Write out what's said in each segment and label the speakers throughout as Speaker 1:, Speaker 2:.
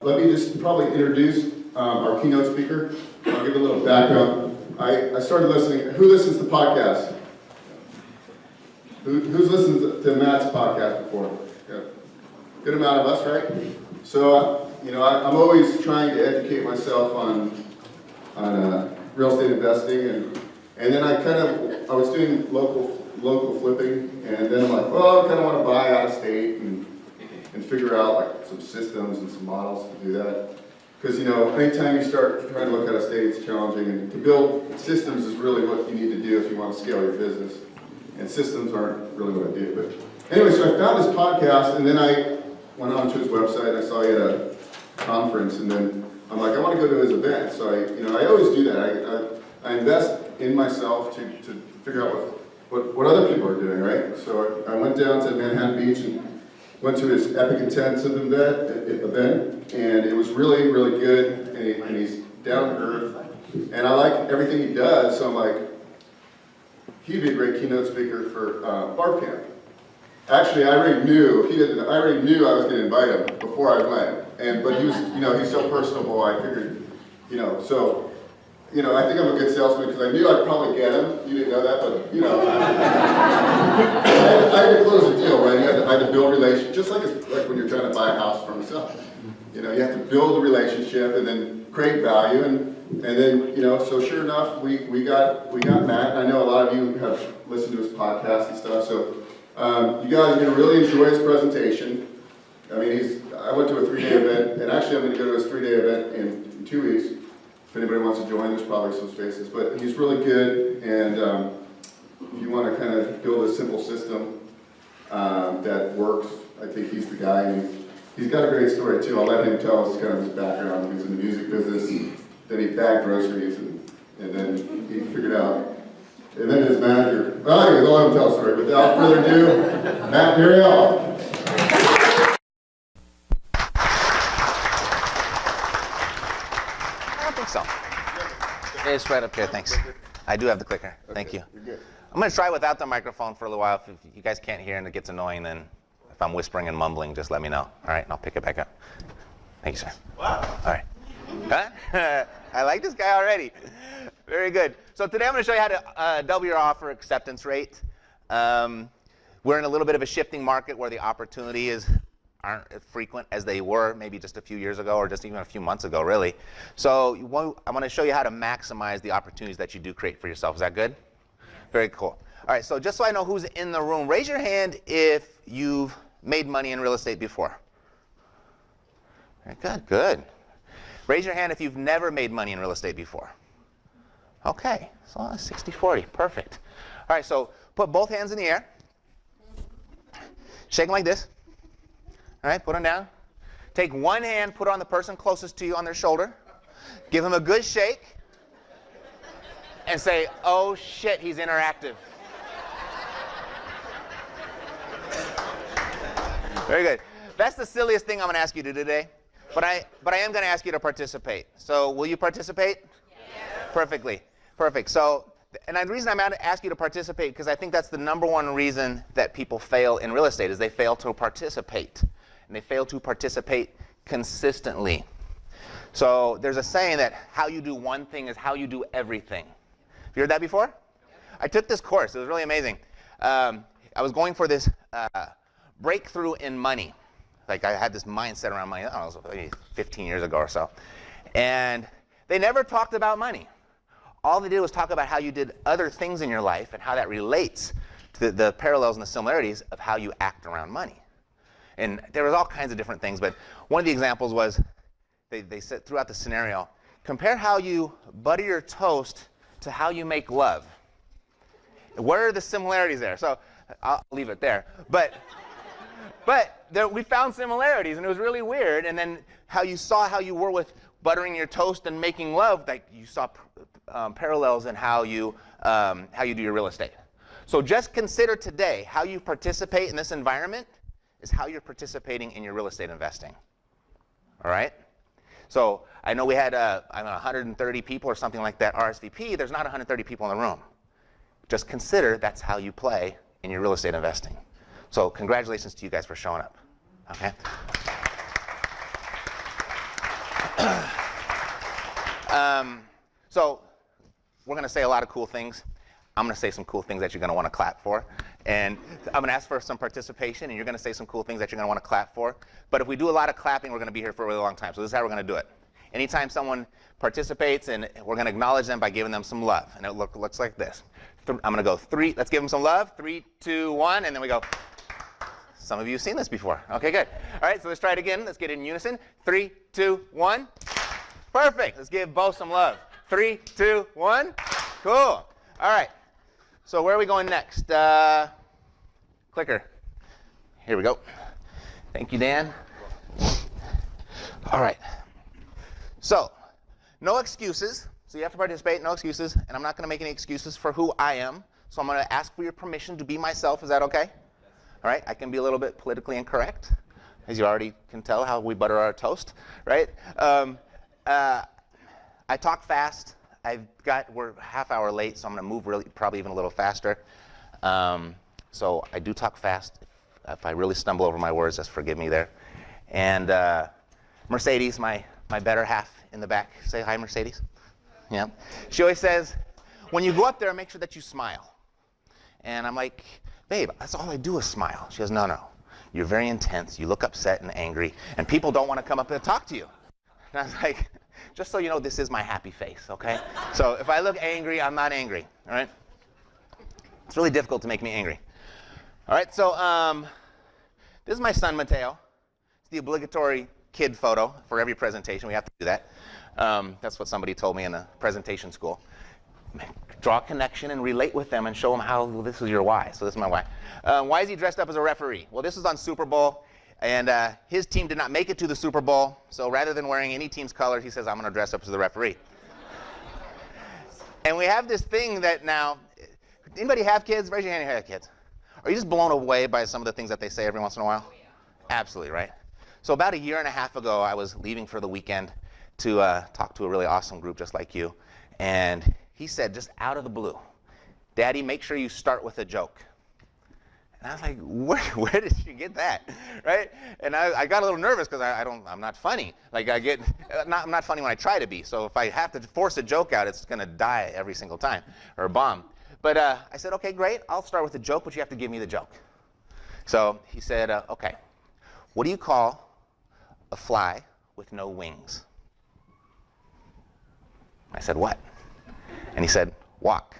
Speaker 1: Let me just probably introduce our keynote speaker. I'll give a little background. I started listening. Who listens to podcasts? Who's listened to Matt's podcast before? Yeah. Good amount of us, right? So, I'm always trying to educate myself on real estate investing, and then I was doing local flipping, and then I'm like, well, I kind of want to buy out of state and figure out like some systems and some models to do that. Because anytime you start trying to look at a state, it's challenging, and to build systems is really what you need to do if you want to scale your business. And systems aren't really what I do. But anyway, so I found this podcast, and then I went on to his website. I saw he had a conference, and then I'm like, I want to go to his event. So I always do that. I invest in myself to figure out what other people are doing, right? So I went down to Manhattan Beach and went to his Epic Intensive event, and it was really, really good, and he's down to earth, and I like everything he does, so I'm like, he'd be a great keynote speaker for Barb Camp. Actually, I already knew I was going to invite him before I went, but he was, he's so personable, I figured, so, I think I'm a good salesman because I knew I'd probably get him. You didn't know that, but, I had to close a deal, right? I had to build relationships, just like when you're trying to buy a house from yourself. You have to build a relationship and then create value, and then, so sure enough, we got Matt. I know a lot of you have listened to his podcast and stuff, so you guys are going to really enjoy his presentation. I mean, I went to a 3-day event, and actually I'm going to go to his 3-day event in 2 weeks. If anybody wants to join, there's probably some spaces, but he's really good, and if you want to kind of build a simple system that works, I think he's the guy, and he's got a great story too. I'll let him tell us kind of his background. He's in the music business, then he bagged groceries, and then he figured out, and then his manager, well anyways, I'll let him tell a story, but without further ado, Matt Theriault.
Speaker 2: It's right up here, thanks. I do have the clicker, thank you. I'm going to try without the microphone for a little while. If you guys can't hear and it gets annoying, then if I'm whispering and mumbling, just let me know. All right, and I'll pick it back up. Thank you, sir. Wow. All right. Huh? I like this guy already. Very good. So today I'm going to show you how to double your offer acceptance rate. We're in a little bit of a shifting market where the opportunities aren't as frequent as they were maybe just a few years ago or just even a few months ago, really. So I'm going to show you how to maximize the opportunities that you do create for yourself. Is that good? Very cool. All right, so just so I know who's in the room, raise your hand if you've made money in real estate before. Very good, good. Raise your hand if you've never made money in real estate before. Okay, so 60-40, perfect. All right, so put both hands in the air. Shake them like this. All right, put them down. Take one hand, put it on the person closest to you on their shoulder. Give them a good shake. And say, oh shit, he's interactive. Very good. That's the silliest thing I'm going to ask you to do today. But I am going to ask you to participate. So will you participate? Yes. Perfectly. Perfect. So, and the reason I'm going to ask you to participate, because I think that's the number one reason that people fail in real estate, is they fail to participate. And they fail to participate consistently. So there's a saying that how you do one thing is how you do everything. Have you heard that before? I took this course. It was really amazing. I was going for this breakthrough in money. Like I had this mindset around money, I don't know, it was maybe 15 years ago or so. And they never talked about money. All they did was talk about how you did other things in your life and how that relates to the parallels and the similarities of how you act around money. And there was all kinds of different things, but one of the examples was, they said throughout the scenario, compare how you butter your toast to how you make love. What are the similarities there? So I'll leave it there. But we found similarities, and it was really weird. And then how you were with buttering your toast and making love, like you saw parallels in how you do your real estate. So just consider today how you participate in this environment is how you're participating in your real estate investing. All right? So I know we had 130 people or something like that RSVP. There's not 130 people in the room. Just consider that's how you play in your real estate investing. So congratulations to you guys for showing up. Okay? So we're going to say a lot of cool things. I'm going to say some cool things that you're going to want to clap for. And I'm going to ask for some participation, and you're going to say some cool things that you're going to want to clap for. But if we do a lot of clapping, we're going to be here for a really long time. So this is how we're going to do it. Anytime someone participates, and we're going to acknowledge them by giving them some love. And it looks like this. I'm going to go 3. Let's give them some love. 3, 2, 1. And then we go. Some of you have seen this before. OK, good. All right, so let's try it again. Let's get it in unison. 3, 2, 1. Perfect. Let's give both some love. 3, 2, 1. Cool. All right. So where are we going next? Clicker. Here we go. Thank you, Dan. All right. So no excuses. So you have to participate. No excuses. And I'm not going to make any excuses for who I am. So I'm going to ask for your permission to be myself. Is that OK? All right. I can be a little bit politically incorrect, as you already can tell how we butter our toast, right? I talk fast. We're half hour late, so I'm going to move really, probably even a little faster. So I do talk fast. If I really stumble over my words, just forgive me there. And Mercedes, my better half in the back. Say hi, Mercedes. Yeah. She always says, when you go up there, make sure that you smile. And I'm like, babe, that's all I do is smile. She goes, no, no. You're very intense. You look upset and angry. And people don't want to come up and talk to you. And I was like, just so you know, this is my happy face, OK? So if I look angry, I'm not angry, all right? It's really difficult to make me angry. All right, so this is my son, Mateo. It's the obligatory kid photo for every presentation. We have to do that. That's what somebody told me in a presentation school. Draw a connection and relate with them and show them how this is your why. So this is my why. Why is he dressed up as a referee? Well, this was on Super Bowl. And his team did not make it to the Super Bowl. So rather than wearing any team's colors, he says, I'm going to dress up as the referee. And we have this thing that now, anybody have kids? Raise your hand if you have kids. Are you just blown away by some of the things that they say every once in a while? Oh, yeah. Absolutely, right? So about a year and a half ago, I was leaving for the weekend to talk to a really awesome group just like you. And he said, just out of the blue, Daddy, make sure you start with a joke. And I was like, where did you get that, right? And I got a little nervous because I'm not funny. Like I'm not funny when I try to be. So if I have to force a joke out, it's going to die every single time, or bomb. But I said, OK, great. I'll start with a joke, but you have to give me the joke. So he said, OK, what do you call a fly with no wings? I said, what? And he said, walk.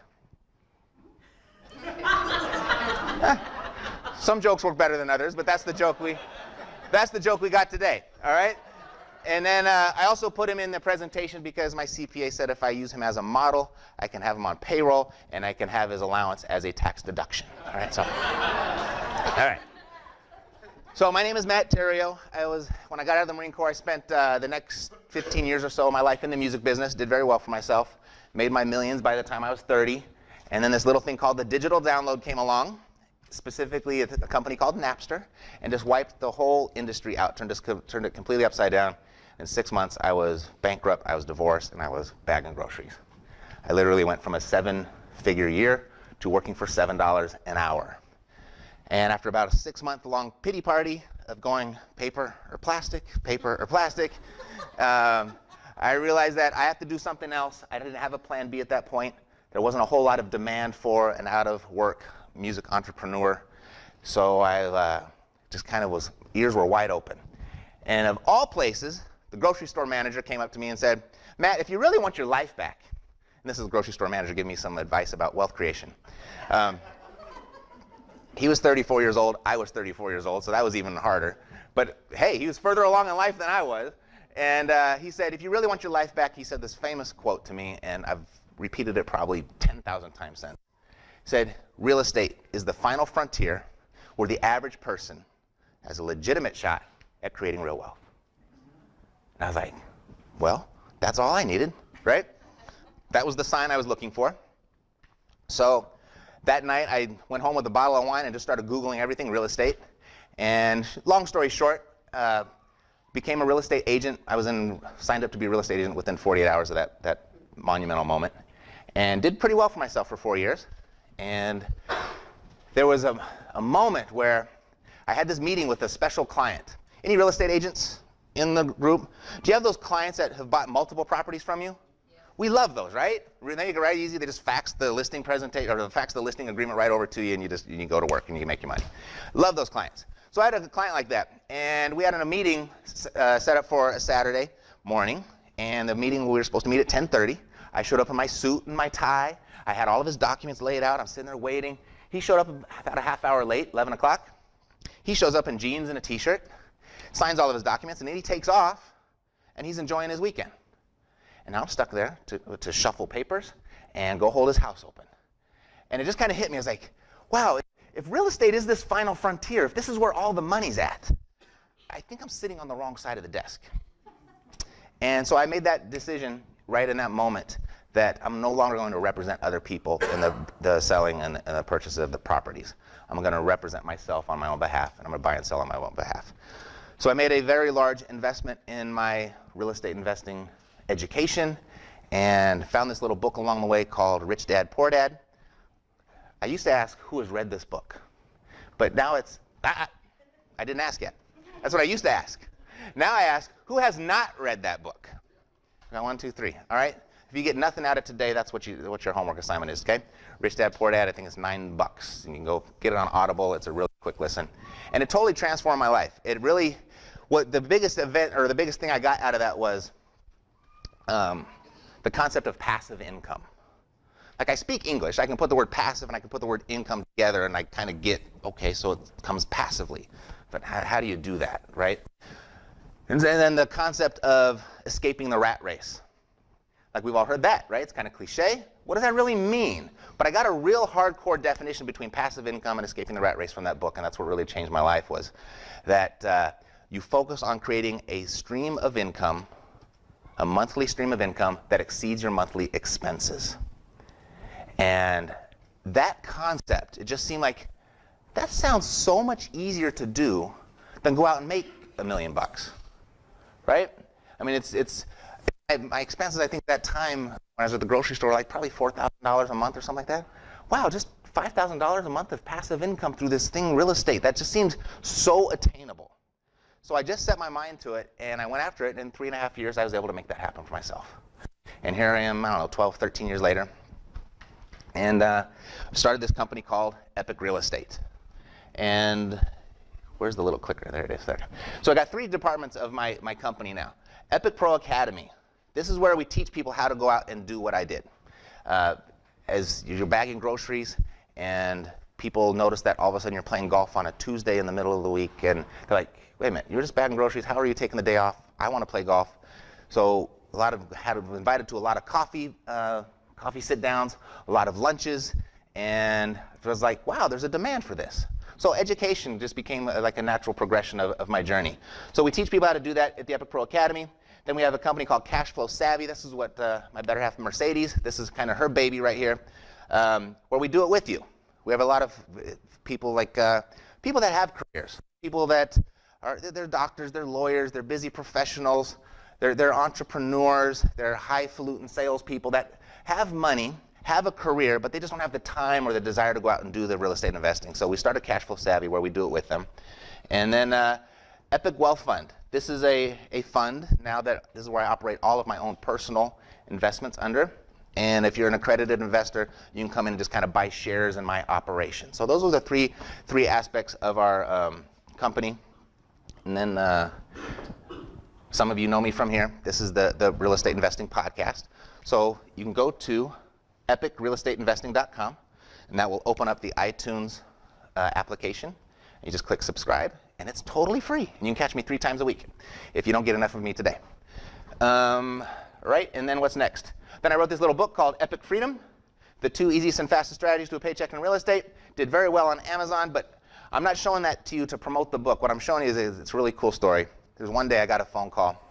Speaker 2: Some jokes work better than others, but that's the joke we got today, all right? And then I also put him in the presentation because my CPA said if I use him as a model, I can have him on payroll, and I can have his allowance as a tax deduction, all right? So, all right. So my name is Matt Theriault. When I got out of the Marine Corps, I spent the next 15 years or so of my life in the music business, did very well for myself, made my millions by the time I was 30, and then this little thing called the digital download came along, specifically a company called Napster, and just wiped the whole industry out, turned it completely upside down. In 6 months, I was bankrupt, I was divorced, and I was bagging groceries. I literally went from a 7-figure year to working for $7 an hour. And after about a 6-month-long pity party of going paper or plastic, I realized that I have to do something else. I didn't have a plan B at that point. There wasn't a whole lot of demand for an out-of-work music entrepreneur. So I just kind of ears were wide open. And of all places, the grocery store manager came up to me and said, Matt, if you really want your life back, and this is the grocery store manager giving me some advice about wealth creation. He was 34 years old, I was 34 years old, so that was even harder. But hey, he was further along in life than I was. And he said, if you really want your life back, he said this famous quote to me, and I've repeated it probably 10,000 times since. He said, real estate is the final frontier where the average person has a legitimate shot at creating real wealth. And I was like, well, that's all I needed, right? That was the sign I was looking for. So that night, I went home with a bottle of wine and just started Googling everything real estate. And long story short, became a real estate agent. I was signed up to be a real estate agent within 48 hours of that monumental moment. And did pretty well for myself for 4 years. And there was a moment where I had this meeting with a special client. Any real estate agents in the group? Do you have those clients that have bought multiple properties from you? Yeah. We love those, right? They make it right easy. They just fax the listing presentation or fax the listing agreement right over to you, and you go to work and you make your money. Love those clients. So I had a client like that, and we had a meeting set up for a Saturday morning, and the meeting, we were supposed to meet at 10:30. I showed up in my suit and my tie. I had all of his documents laid out. I'm sitting there waiting. He showed up about a half hour late, 11 o'clock. He shows up in jeans and a t-shirt, signs all of his documents, and then he takes off, and he's enjoying his weekend. And now I'm stuck there to shuffle papers and go hold his house open. And it just kind of hit me. I was like, wow, if real estate is this final frontier, if this is where all the money's at, I think I'm sitting on the wrong side of the desk. And so I made that decision right in that moment that I'm no longer going to represent other people in the selling and the purchase of the properties. I'm going to represent myself on my own behalf, and I'm going to buy and sell on my own behalf. So I made a very large investment in my real estate investing education and found this little book along the way called Rich Dad, Poor Dad. I used to ask who has read this book, but now it's, I didn't ask yet. That's what I used to ask. Now I ask, who has not read that book? I got 1, 2, 3, all right? If you get nothing out of today, that's what your homework assignment is, okay? Rich Dad, Poor Dad, I think it's $9. And you can go get it on Audible. It's a really quick listen. And it totally transformed my life. It really, the biggest event, or the biggest thing I got out of that was the concept of passive income. Like, I speak English. I can put the word passive and I can put the word income together, and I kind of get, okay, so it comes passively. But how do you do that, right? And then the concept of escaping the rat race. Like, we've all heard that, right? It's kind of cliche. What does that really mean? But I got a real hardcore definition between passive income and escaping the rat race from that book, and that's what really changed my life, was that you focus on creating a stream of income, a monthly stream of income that exceeds your monthly expenses. And that concept, it just seemed like, that sounds so much easier to do than go out and make $1 million, right? I mean, my expenses, I think that time when I was at the grocery store, like probably $4,000 a month or something like that. Wow, just $5,000 a month of passive income through this thing, real estate. That just seemed so attainable. So I just set my mind to it, and I went after it, and in 3.5 years, I was able to make that happen for myself. And here I am, I don't know, 12, 13 years later. And I started this company called Epic Real Estate. And where's the little clicker? There it is. There. So I got 3 departments of my company now. Epic Pro Academy. This is where we teach people how to go out and do what I did. As you're bagging groceries, and people notice that all of a sudden you're playing golf on a Tuesday in the middle of the week, and they're like, wait a minute, you're just bagging groceries, how are you taking the day off? I want to play golf. So had invited to a lot of coffee sit-downs, a lot of lunches, and it was like, wow, there's a demand for this. So education just became like a natural progression of my journey. So we teach people how to do that at the Epic Pro Academy. Then we have a company called Cash Flow Savvy. This is what my better half, Mercedes, this is kind of her baby right here, where we do it with you. We have a lot of people like people that have careers, people that they're doctors, they're lawyers, they're busy professionals, they're entrepreneurs, they're highfalutin salespeople that have money, have a career, but they just don't have the time or the desire to go out and do the real estate investing. So we started Cash Flow Savvy, where we do it with them. And then Epic Wealth Fund. This is a fund now that this is where I operate all of my own personal investments under. And if you're an accredited investor, you can come in and just kind of buy shares in my operation. So those are the three aspects of our company. And then some of you know me from here. This is the Real Estate Investing Podcast. So you can go to epicrealestateinvesting.com, and that will open up the iTunes application. You just click subscribe, and it's totally free. And you can catch me 3 times a week if you don't get enough of me today. Right, and then what's next? Then I wrote this little book called Epic Freedom, The 2 Easiest and Fastest Strategies to a Paycheck in Real Estate. Did very well on Amazon, but I'm not showing that to you to promote the book. What I'm showing you is it's a really cool story. There's one day I got a phone call,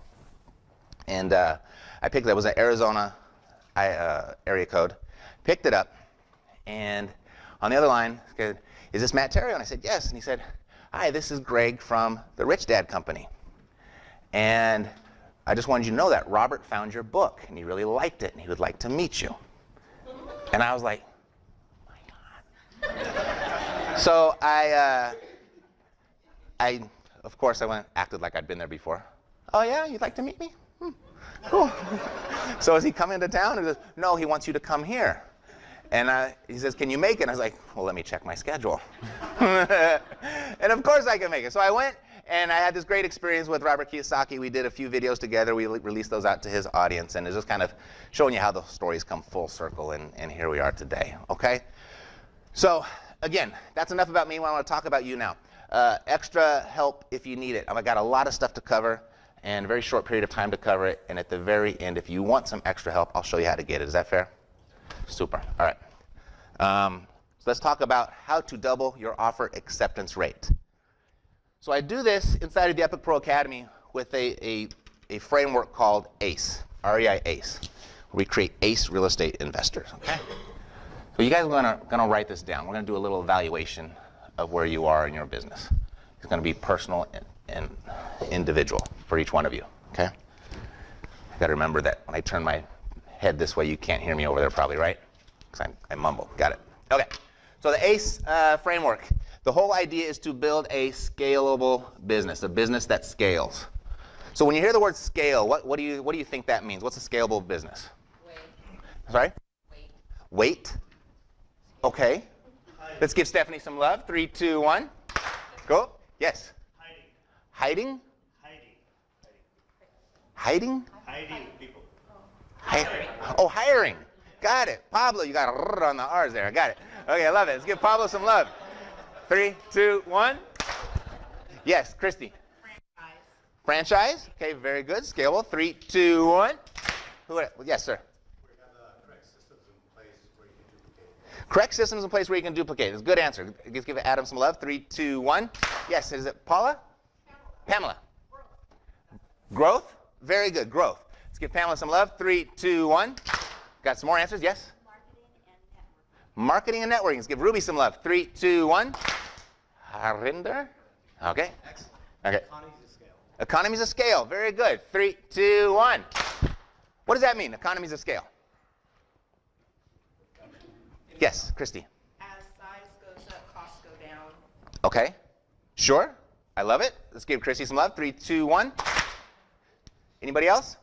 Speaker 2: and I picked it up. It was an Arizona area code. Picked it up, and on the other line, said, is this Matt Theriault? And I said, yes. And he said, hi, this is Greg from the Rich Dad Company. And I just wanted you to know that Robert found your book, and he really liked it, and he would like to meet you. And I was like, oh my God. So I of course, acted like I'd been there before. Oh yeah, you'd like to meet me? Cool. So is he coming to town? He says, no, he wants you to come here. And he says, can you make it? And I was like, well, let me check my schedule. And of course I can make it. So I went, and I had this great experience with Robert Kiyosaki. We did a few videos together. We released those out to his audience, and it's just kind of showing you how the stories come full circle, and here we are today, okay? So again, that's enough about me. I want to talk about you now. Extra help if you need it. I've got a lot of stuff to cover, and a very short period of time to cover it, and at the very end, if you want some extra help, I'll show you how to get it. Is that fair? Super. All right. So let's talk about how to double your offer acceptance rate. So I do this inside of the Epic Pro Academy with a framework called ACE, REI ACE. We create ACE real estate investors, okay? So you guys are gonna write this down. We're gonna do a little evaluation of where you are in your business. It's gonna be personal and individual for each one of you, okay? You gotta remember that when I turn my head this way, you can't hear me over there probably, right? Because I mumble. Got it. Okay. So the ACE framework, the whole idea is to build a scalable business, a business that scales. So when you hear the word scale, what do you think that means? What's a scalable business?
Speaker 3: Weight.
Speaker 2: Sorry?
Speaker 3: Weight.
Speaker 2: Weight? Okay. Let's give Stephanie some love. 3, 2, 1. Go. Yes.
Speaker 4: Hiding.
Speaker 2: Hiding? Hiding?
Speaker 4: Hiding people.
Speaker 2: Hiring. Oh, hiring. Got it. Pablo, you got a rrr on the R's there. I got it. Okay, I love it. Let's give Pablo some love. 3, 2, 1. Yes, Christy. Franchise. Okay, very good. Scalable. 3, 2, 1. Yes, sir.
Speaker 4: We have correct systems in place where you can duplicate.
Speaker 2: Correct systems in place where you can duplicate. It's a good answer. Let's give Adam some love. 3, 2, 1. Yes, is it Paula? Pamela. Growth. Very good. Growth. Let's give Pamela some love. 3, 2, 1. Got some more answers? Yes? Marketing and networking. Let's give Ruby some love. 3, 2, 1. Harinder. Okay. Next. Okay.
Speaker 4: Economies of scale.
Speaker 2: Economies of scale. Very good. 3, 2, 1. What does that mean, economies of scale? Yes, Christy.
Speaker 3: As size goes up, costs go down.
Speaker 2: Okay. Sure. I love it. Let's give Christy some love. 3, 2, 1. Anybody else?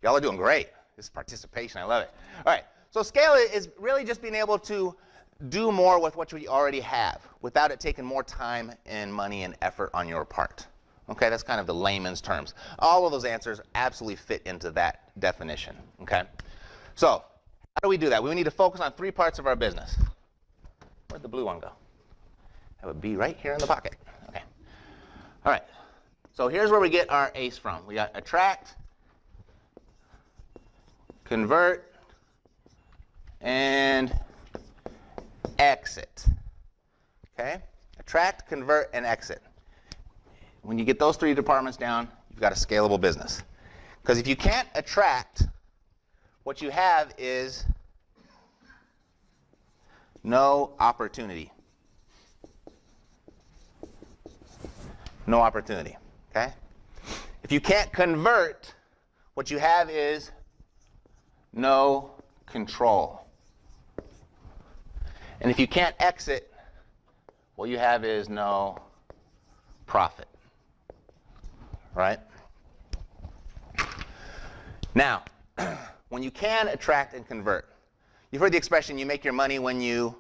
Speaker 2: Y'all are doing great. This is participation. I love it. All right. So scale is really just being able to do more with what you already have without it taking more time and money and effort on your part. Okay, that's kind of the layman's terms. All of those answers absolutely fit into that definition. Okay. So how do we do that? We need to focus on 3 parts of our business. Where'd the blue one go? That would be right here in the pocket. Okay. All right. So here's where we get our ACE from. We got attract, convert, and exit. Okay? Attract, convert, and exit. When you get those 3 departments down, you've got a scalable business. Because if you can't attract, what you have is no opportunity. No opportunity. Okay? If you can't convert, what you have is no control. And if you can't exit, what you have is no profit. Right? Now, when you can attract and convert, you've heard the expression, you make your money when you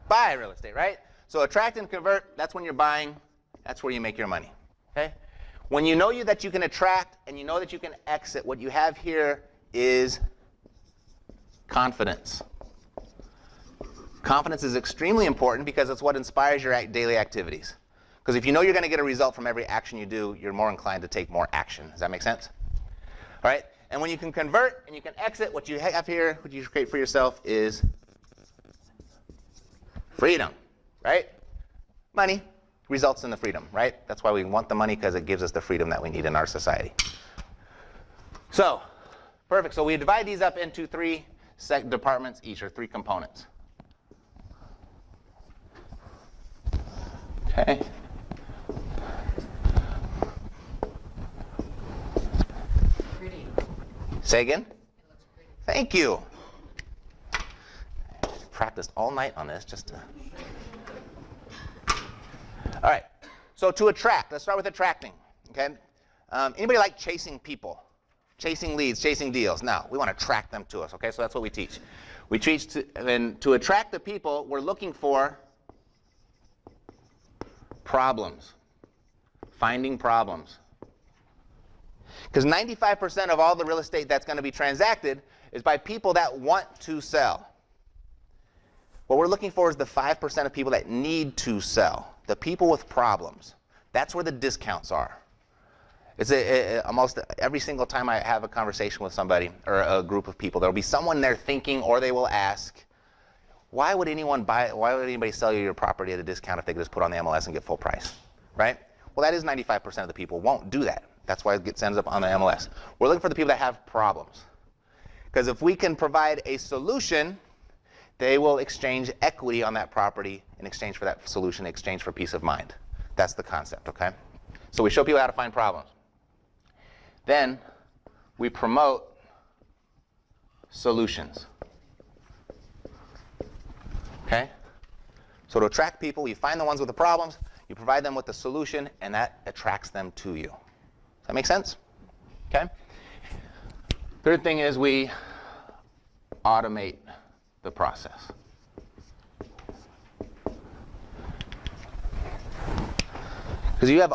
Speaker 2: buy real estate, right? So attract and convert, that's when you're buying, that's where you make your money. Okay? When you know that you can attract and you know that you can exit, what you have here is confidence. Confidence is extremely important because it's what inspires your daily activities. Because if you know you're going to get a result from every action you do, you're more inclined to take more action. Does that make sense? All right? And when you can convert and you can exit, what you have here, what you create for yourself is freedom, right? Money results in the freedom, right? That's why we want the money, because it gives us the freedom that we need in our society. So, perfect. So we divide these up into 3 departments each, or 3 components. Okay.
Speaker 3: Pretty.
Speaker 2: Say again?
Speaker 3: It looks pretty.
Speaker 2: Thank you. Practiced all night on this just to... All right. So to attract, let's start with attracting. Okay. Anybody like chasing people? Chasing leads, chasing deals? No, we want to attract them to us, okay? So that's what we teach. We teach to attract the people, we're looking for problems, finding problems. Because 95% of all the real estate that's going to be transacted is by people that want to sell. What we're looking for is the 5% of people that need to sell, the people with problems. That's where the discounts are. It's almost every single time I have a conversation with somebody or a group of people, there'll be someone there thinking, or they will ask, why would anybody sell you your property at a discount if they could just put on the MLS and get full price, right? Well, that is 95% of the people won't do that. That's why it ends up on the MLS. We're looking for the people that have problems. Because if we can provide a solution, they will exchange equity on that property in exchange for that solution, in exchange for peace of mind. That's the concept, okay? So we show people how to find problems. Then we promote solutions. Okay? So to attract people, you find the ones with the problems, you provide them with the solution, and that attracts them to you. Does that make sense? Okay? Third thing is we automate the process. Because if you have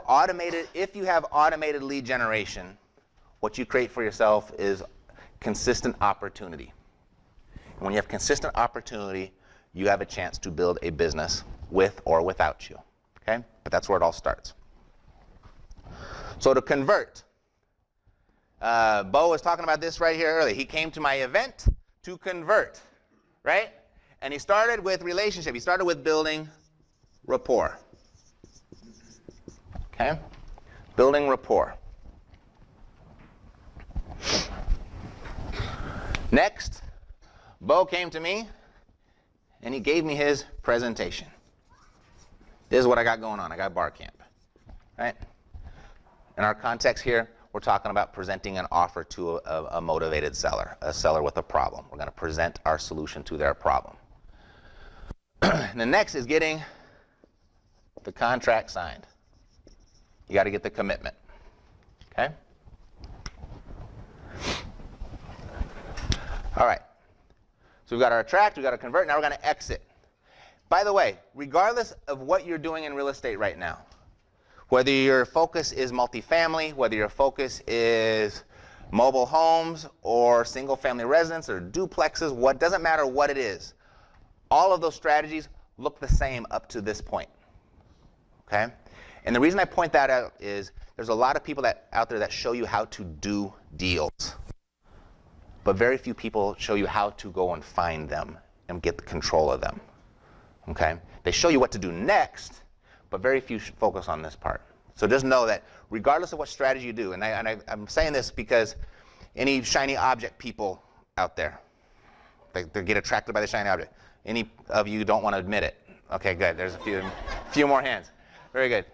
Speaker 2: automated lead generation, what you create for yourself is consistent opportunity. And when you have consistent opportunity, you have a chance to build a business with or without you. Okay? But that's where it all starts. So to convert, Bo was talking about this right here earlier. He came to my event to convert, right? And he started with relationship. He started with building rapport. Okay? Building rapport. Next, Bo came to me and he gave me his presentation. This is what I got going on. I got bar camp, right? In our context here, we're talking about presenting an offer to a motivated seller, a seller with a problem. We're going to present our solution to their problem. And the next is getting the contract signed. You got to get the commitment. Okay? All right. So we've got our attract, we've got our convert, now we're going to exit. By the way, regardless of what you're doing in real estate right now, whether your focus is multifamily, whether your focus is mobile homes or single family residence or duplexes, doesn't matter what it is, all of those strategies look the same up to this point. Okay? And the reason I point that out is there's a lot of people out there that show you how to do deals. But very few people show you how to go and find them and get the control of them. Okay? They show you what to do next, but very few focus on this part. So just know that regardless of what strategy you do, and I'm saying this because any shiny object people out there, they get attracted by the shiny object. Any of you don't want to admit it? Okay, good. There's a few more hands. Very good.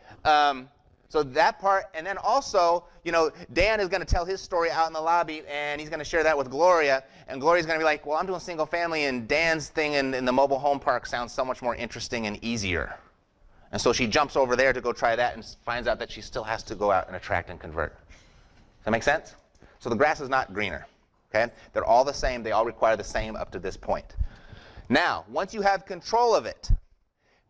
Speaker 2: So that part, and then also, Dan is going to tell his story out in the lobby, and he's going to share that with Gloria, and Gloria's going to be like, well, I'm doing single family, and Dan's thing in the mobile home park sounds so much more interesting and easier. And so she jumps over there to go try that and finds out that she still has to go out and attract and convert. Does that make sense? So the grass is not greener. Okay? They're all the same. They all require the same up to this point. Now, once you have control of it,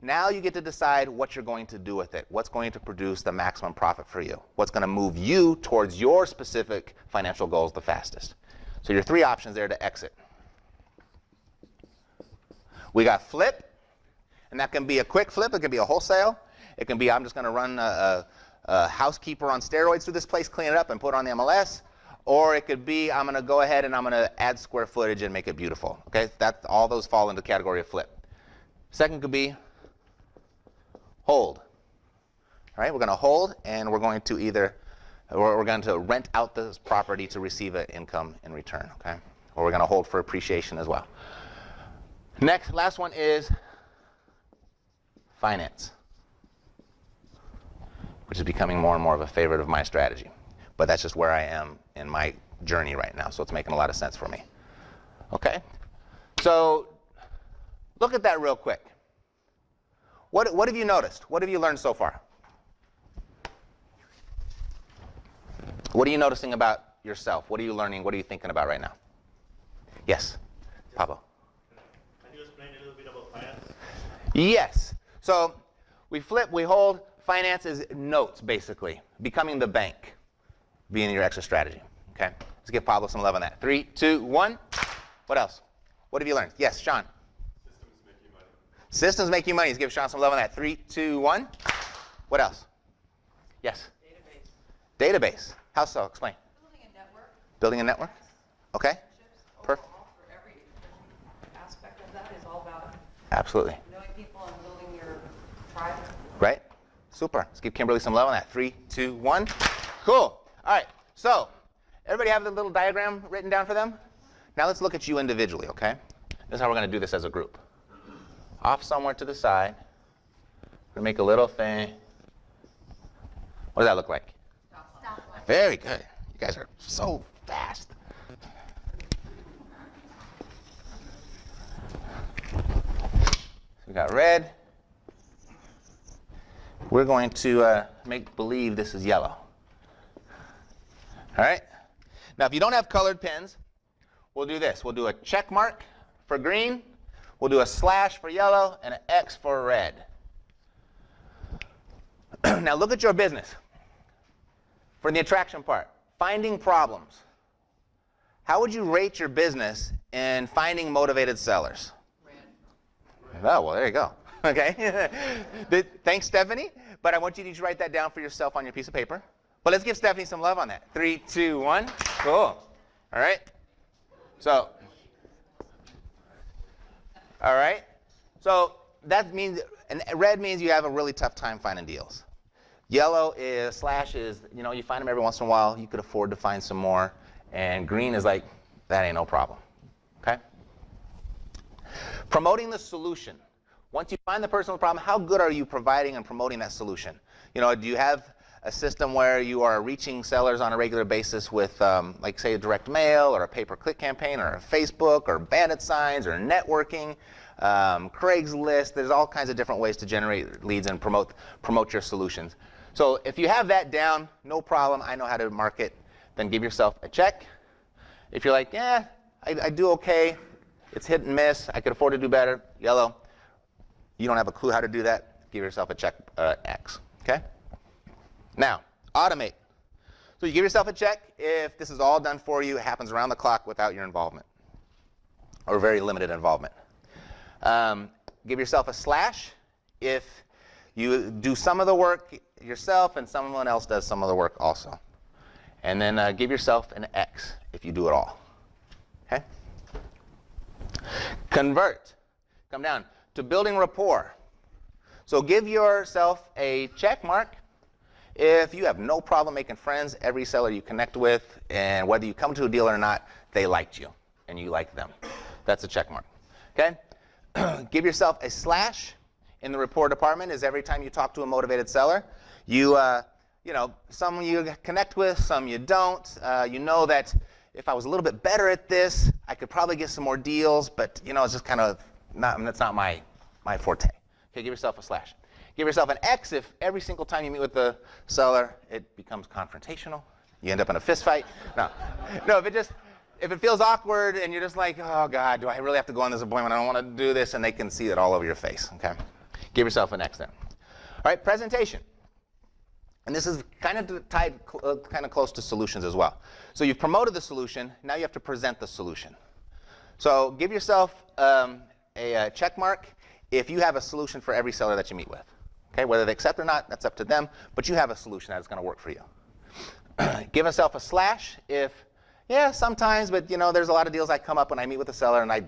Speaker 2: now you get to decide what you're going to do with it. What's going to produce the maximum profit for you? What's going to move you towards your specific financial goals the fastest? So your three options there to exit. We got flip, and that can be a quick flip. It can be a wholesale. It can be I'm just going to run a housekeeper on steroids through this place, clean it up, and put it on the MLS. Or it could be I'm going to go ahead and I'm going to add square footage and make it beautiful. Okay, all those fall into the category of flip. Second could be hold. All right, we're going to hold, and we're going to rent out this property to receive an income in return. Okay, or we're going to hold for appreciation as well. Last one is finance, which is becoming more and more of a favorite of my strategy. But that's just where I am in my journey right now, so it's making a lot of sense for me. Okay, so look at that real quick. What have you noticed? What have you learned so far? What are you noticing about yourself? What are you learning? What are you thinking about right now? Yes, Pablo.
Speaker 4: Can you explain a little bit about finance?
Speaker 2: Yes. So we hold finance as notes, basically, becoming the bank, being your exit strategy. Okay? Let's give Pablo some love on that. 3, 2, 1. What else? What have you learned? Yes, Sean.
Speaker 5: Systems make you money.
Speaker 2: Systems make you money. Let's give Sean some love on that. 3, 2, 1. What else? Yes. Database. How so? Explain.
Speaker 3: Building a network.
Speaker 2: Building a network? Okay. Perfect.
Speaker 3: Overall, for every aspect of that is all about
Speaker 2: Absolutely.
Speaker 3: knowing people and building your tribe.
Speaker 2: Right? Super. Let's give Kimberly some love on that. 3, 2, 1. Cool. All right. So, everybody have the little diagram written down for them? Now let's look at you individually, okay? This is how we're going to do this as a group. Off somewhere to the side. We're going to make a little thing. What does that look like? Very good. You guys are so fast. So we got red. We're going to make believe this is yellow. All right? Now, if you don't have colored pens, we'll do this. We'll do a check mark for green. We'll do a slash for yellow and an X for red. Now, look at your business. For the attraction part, finding problems. How would you rate your business in finding motivated sellers? Red. Oh, well, there you go. Okay. Thanks, Stephanie. But I want you to each write that down for yourself on your piece of paper. But let's give Stephanie some love on that. 3, 2, 1. Cool. All right. So, all right. So that means, and red means you have a really tough time finding deals. Yellow is, slash is, you know, you find them every once in a while. You could afford to find some more. And green is like, that ain't no problem. Okay? Promoting the solution. Once you find the personal problem, how good are you providing and promoting that solution? You know, do you have a system where you are reaching sellers on a regular basis with, like, say, a direct mail or a pay-per-click campaign or a Facebook or bandit signs or networking, Craigslist? There's all kinds of different ways to generate leads and promote your solutions. So if you have that down, no problem. I know how to market. Then give yourself a check. If you're like, yeah, I do okay. It's hit and miss. I could afford to do better. Yellow. You don't have a clue how to do that. Give yourself a check, X. Okay? Now, automate. So you give yourself a check if this is all done for you. It happens around the clock without your involvement or very limited involvement. Give yourself a slash if you do some of the work yourself and someone else does some of the work also. And then give yourself an X if you do it all. Okay? Convert. Come down to building rapport. So give yourself a check mark if you have no problem making friends. Every seller you connect with, and whether you come to a deal or not, they liked you and you like them. That's a check mark. Okay? Give yourself a slash in the rapport department is every time you talk to a motivated seller, you know, some you connect with, some you don't. You know that if I was a little bit better at this, I could probably get some more deals, but you know, it's just kind of that's not my forte. Okay, give yourself a slash. Give yourself an X if every single time you meet with the seller, it becomes confrontational. You end up in a fist fight. No, if it feels awkward and you're just like, oh God, do I really have to go on this appointment? I don't want to do this, and they can see it all over your face. Okay, give yourself an X there. All right, presentation. And this is kind of tied kind of close to solutions as well. So you've promoted the solution. Now you have to present the solution. So give yourself a check mark if you have a solution for every seller that you meet with. Okay, whether they accept or not, that's up to them. But you have a solution that's going to work for you. Give yourself a slash if, yeah, sometimes, but you know, there's a lot of deals I come up when I meet with a seller and I'm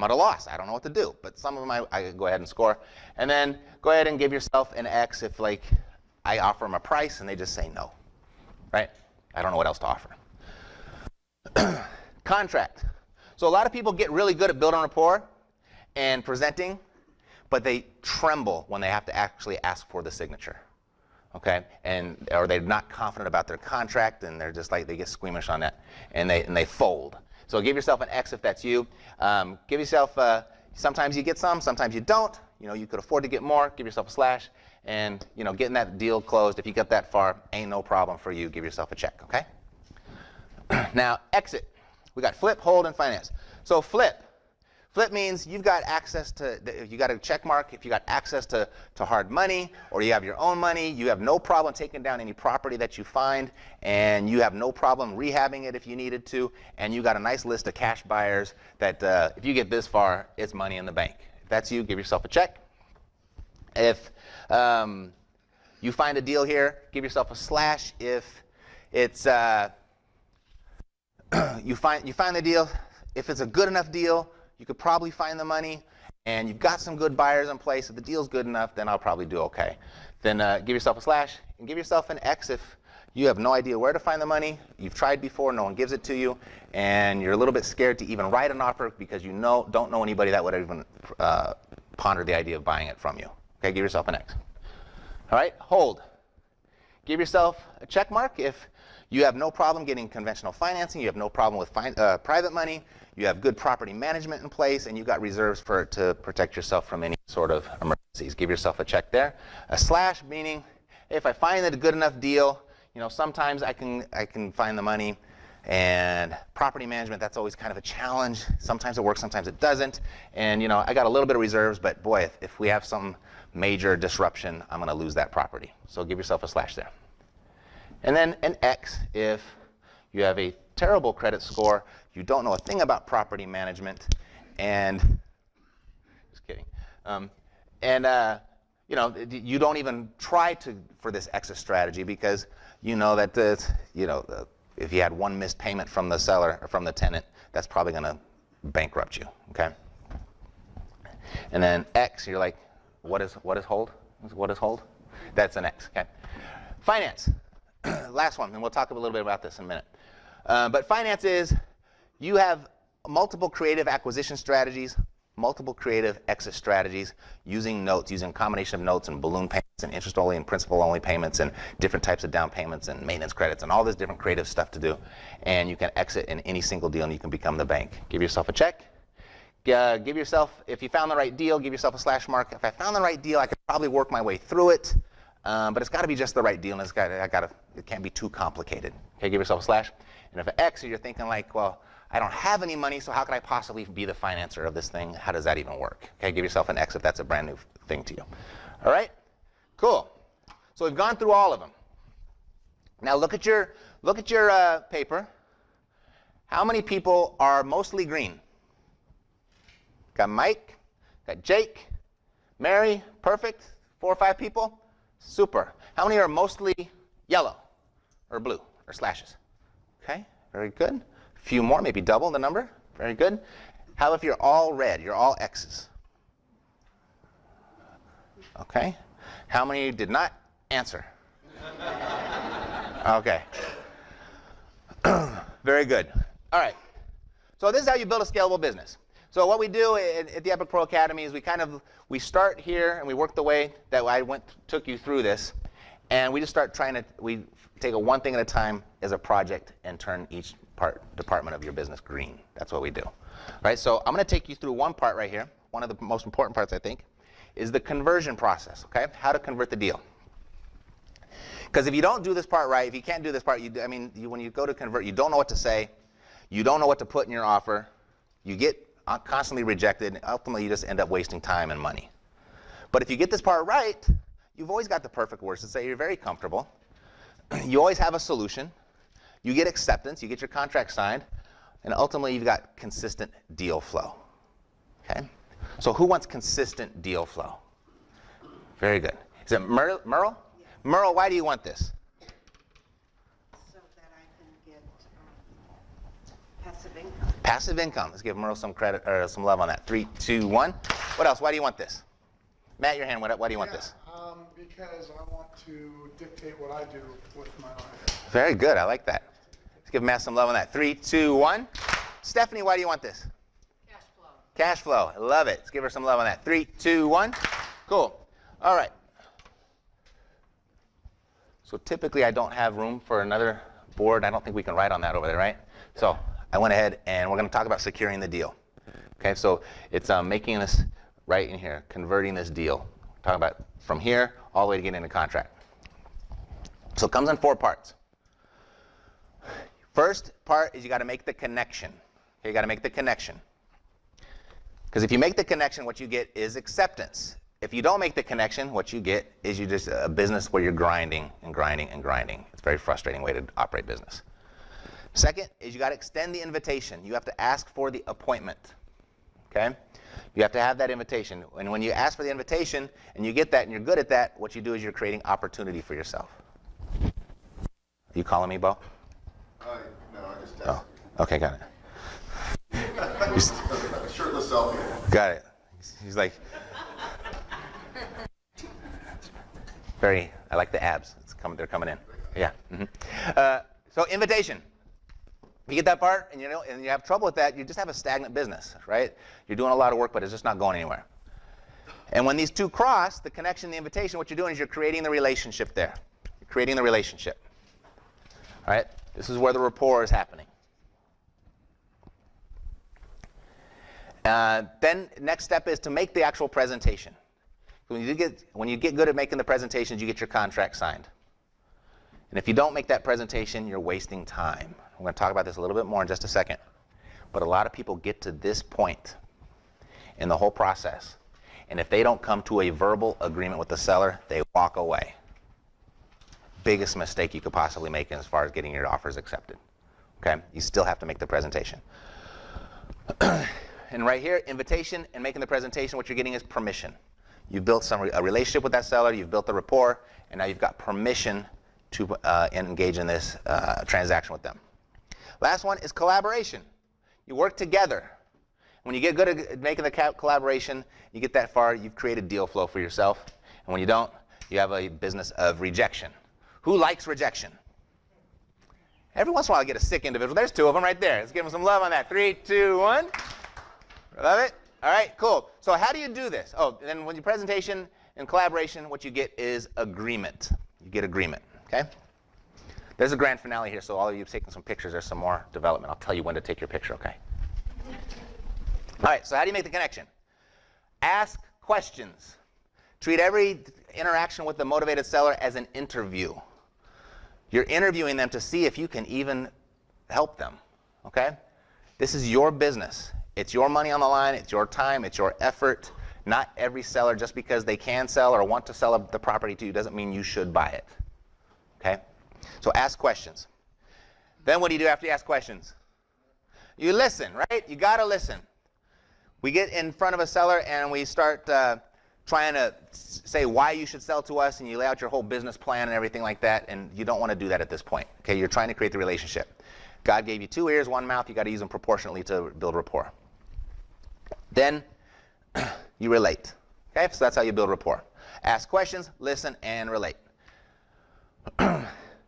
Speaker 2: at a loss. I don't know what to do. But some of them I go ahead and score. And then go ahead and give yourself an X if, like, I offer them a price and they just say no, right? I don't know what else to offer. Contract. So a lot of people get really good at building rapport and presenting, but they tremble when they have to actually ask for the signature, okay? Or they're not confident about their contract, and they're just like, they get squeamish on that, and they fold. So give yourself an X if that's you. Give yourself Sometimes you get some, sometimes you don't. You know, you could afford to get more, give yourself a slash, and you know, getting that deal closed, if you get that far, ain't no problem for you. Give yourself a check, okay? Now, exit. We got flip, hold, and finance. So flip. Flip means you've got access to, you got a check mark if you got access to hard money, or you have your own money, you have no problem taking down any property that you find, and you have no problem rehabbing it if you needed to, and you got a nice list of cash buyers that if you get this far, it's money in the bank. If that's you, give yourself a check. If you find a deal here, give yourself a slash. If it's you find the deal, if it's a good enough deal, you could probably find the money, and you've got some good buyers in place. If the deal's good enough, then I'll probably do okay. Then give yourself a slash and give yourself an X if you have no idea where to find the money. You've tried before, no one gives it to you, and you're a little bit scared to even write an offer because you don't know anybody that would even ponder the idea of buying it from you. Okay, give yourself an X. All right, hold. Give yourself a check mark if you have no problem getting conventional financing, you have no problem with private money, you have good property management in place, and you've got reserves to protect yourself from any sort of emergencies. Give yourself a check there. A slash meaning if I find that a good enough deal, you know, sometimes I can find the money, and property management, that's always kind of a challenge. Sometimes it works, sometimes it doesn't. And you know, I got a little bit of reserves, but boy, if we have some major disruption, I'm going to lose that property. So give yourself a slash there. And then an X if you have a terrible credit score, you don't know a thing about property management, and just kidding. You know, you don't even try for this exit strategy because you know that if you had one missed payment from the seller or from the tenant, that's probably going to bankrupt you. Okay. And then X, you're like, what is hold? What is hold? That's an X. Okay. Finance. Last one, and we'll talk a little bit about this in a minute. But finance is you have multiple creative acquisition strategies, multiple creative exit strategies using notes, using a combination of notes and balloon payments and interest-only and principal-only payments and different types of down payments and maintenance credits and all this different creative stuff to do. And you can exit in any single deal and you can become the bank. Give yourself a check. Give yourself, if you found the right deal, give yourself a slash mark. If I found the right deal, I could probably work my way through it. But it's got to be just the right deal, and it can't be too complicated. Okay, give yourself a slash. And if an X, you're thinking like, well, I don't have any money, so how could I possibly be the financer of this thing? How does that even work? Okay, give yourself an X if that's a brand new thing to you. All right, cool. So we've gone through all of them. Now look at your paper. How many people are mostly green? Got Mike, got Jake, Mary, perfect. 4 or 5 people. Super. How many are mostly yellow or blue or slashes? Okay, very good. A few more, maybe double the number. Very good. How if you're all red? You're all X's. Okay. How many did not answer? Okay. Very good. All right. So this is how you build a scalable business. So what we do at the Epic Pro Academy is we start here and we work the way that took you through this, and we just start we take one thing at a time as a project and turn each department of your business green. That's what we do. All right, so I'm going to take you through one part right here. One of the most important parts, I think, is the conversion process, okay? How to convert the deal. Because if you don't do this part right, if you can't do this part, when you go to convert, you don't know what to say, you don't know what to put in your offer, you get constantly rejected, and ultimately you just end up wasting time and money. But if you get this part right, you've always got the perfect words to say. You're very comfortable. You always have a solution. You get acceptance. You get your contract signed. And ultimately, you've got consistent deal flow. Okay? So who wants consistent deal flow? Very good. Is it Merle? Yeah. Merle, why do you want this?
Speaker 5: So that I can get passive income.
Speaker 2: Passive income. Let's give Merle some credit or some love on that. 3, 2, 1. What else? Why do you want this? Matt, your hand. Why do you want this?
Speaker 6: Because I want to dictate what I do with my life.
Speaker 2: Very good. I like that. Let's give Matt some love on that. 3, 2, 1. Stephanie, why do you want this?
Speaker 3: Cash flow.
Speaker 2: Cash flow. I love it. Let's give her some love on that. 3, 2, 1. Cool. All right. So typically I don't have room for another board. I don't think we can write on that over there, right? So I went ahead and we're going to talk about securing the deal. Okay, so it's making this right in here, converting this deal. Talking about from here all the way to getting into contract. So it comes in 4 parts. First part is you got to make the connection. Okay, you got to make the connection. Because if you make the connection, what you get is acceptance. If you don't make the connection, what you get is you just a business where you're grinding and grinding and grinding. It's a very frustrating way to operate business. Second is you got to extend the invitation. You have to ask for the appointment. Okay? You have to have that invitation. And when you ask for the invitation and you get that and you're good at that, what you do is you're creating opportunity for yourself. Are you calling me, Bo?
Speaker 1: No, I just texted
Speaker 2: Oh, okay, got it.
Speaker 1: you. Shirtless selfie.
Speaker 2: Got it. He's like, I like the abs. They're coming in. Yeah. So invitation. You get that part, and you have trouble with that, you just have a stagnant business, right? You're doing a lot of work, but it's just not going anywhere. And when these two cross, the connection and the invitation, what you're doing is you're creating the relationship there. You're creating the relationship. All right? This is where the rapport is happening. Then next step is to make the actual presentation. When you get good at making the presentations, you get your contract signed. And if you don't make that presentation, you're wasting time. I'm going to talk about this a little bit more in just a second. But a lot of people get to this point in the whole process. And if they don't come to a verbal agreement with the seller, they walk away. Biggest mistake you could possibly make as far as getting your offers accepted. Okay? You still have to make the presentation. And right here, invitation and making the presentation, what you're getting is permission. You've built a relationship with that seller, you've built the rapport, and now you've got permission to engage in this transaction with them. Last one is collaboration. You work together. When you get good at making the collaboration, you get that far, you've created deal flow for yourself. And when you don't, you have a business of rejection. Who likes rejection? Every once in a while I get a sick individual. There's 2 of them right there. Let's give them some love on that. 3, 2, 1. Love it? All right, cool. So how do you do this? Oh, and then when you presentation and collaboration, what you get is agreement. You get agreement, okay? There's a grand finale here, so all of you have taken some pictures. There's some more development. I'll tell you when to take your picture, okay? All right, so how do you make the connection? Ask questions. Treat every interaction with the motivated seller as an interview. You're interviewing them to see if you can even help them, okay? This is your business. It's your money on the line. It's your time. It's your effort. Not every seller, just because they can sell or want to sell the property to you, doesn't mean you should buy it, okay? So ask questions. Then what do you do after you ask questions? You listen, right? You got to listen. We get in front of a seller and we start trying to say why you should sell to us, and you lay out your whole business plan and everything like that, and you don't want to do that at this point, okay? You're trying to create the relationship. God gave you 2 ears, 1 mouth. You got to use them proportionately to build rapport. Then you relate, okay? So that's how you build rapport. Ask questions, listen, and relate.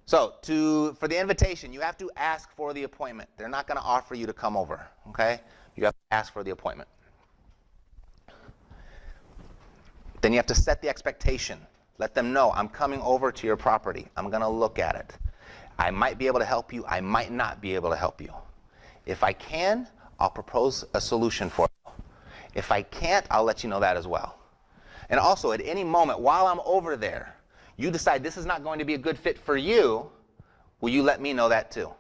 Speaker 2: So for the invitation, you have to ask for the appointment. They're not going to offer you to come over, okay? You have to ask for the appointment. Then you have to set the expectation. Let them know, I'm coming over to your property. I'm going to look at it. I might be able to help you. I might not be able to help you. If I can, I'll propose a solution for you. If I can't, I'll let you know that as well. And also, at any moment while I'm over there, you decide this is not going to be a good fit for you, will you let me know that too?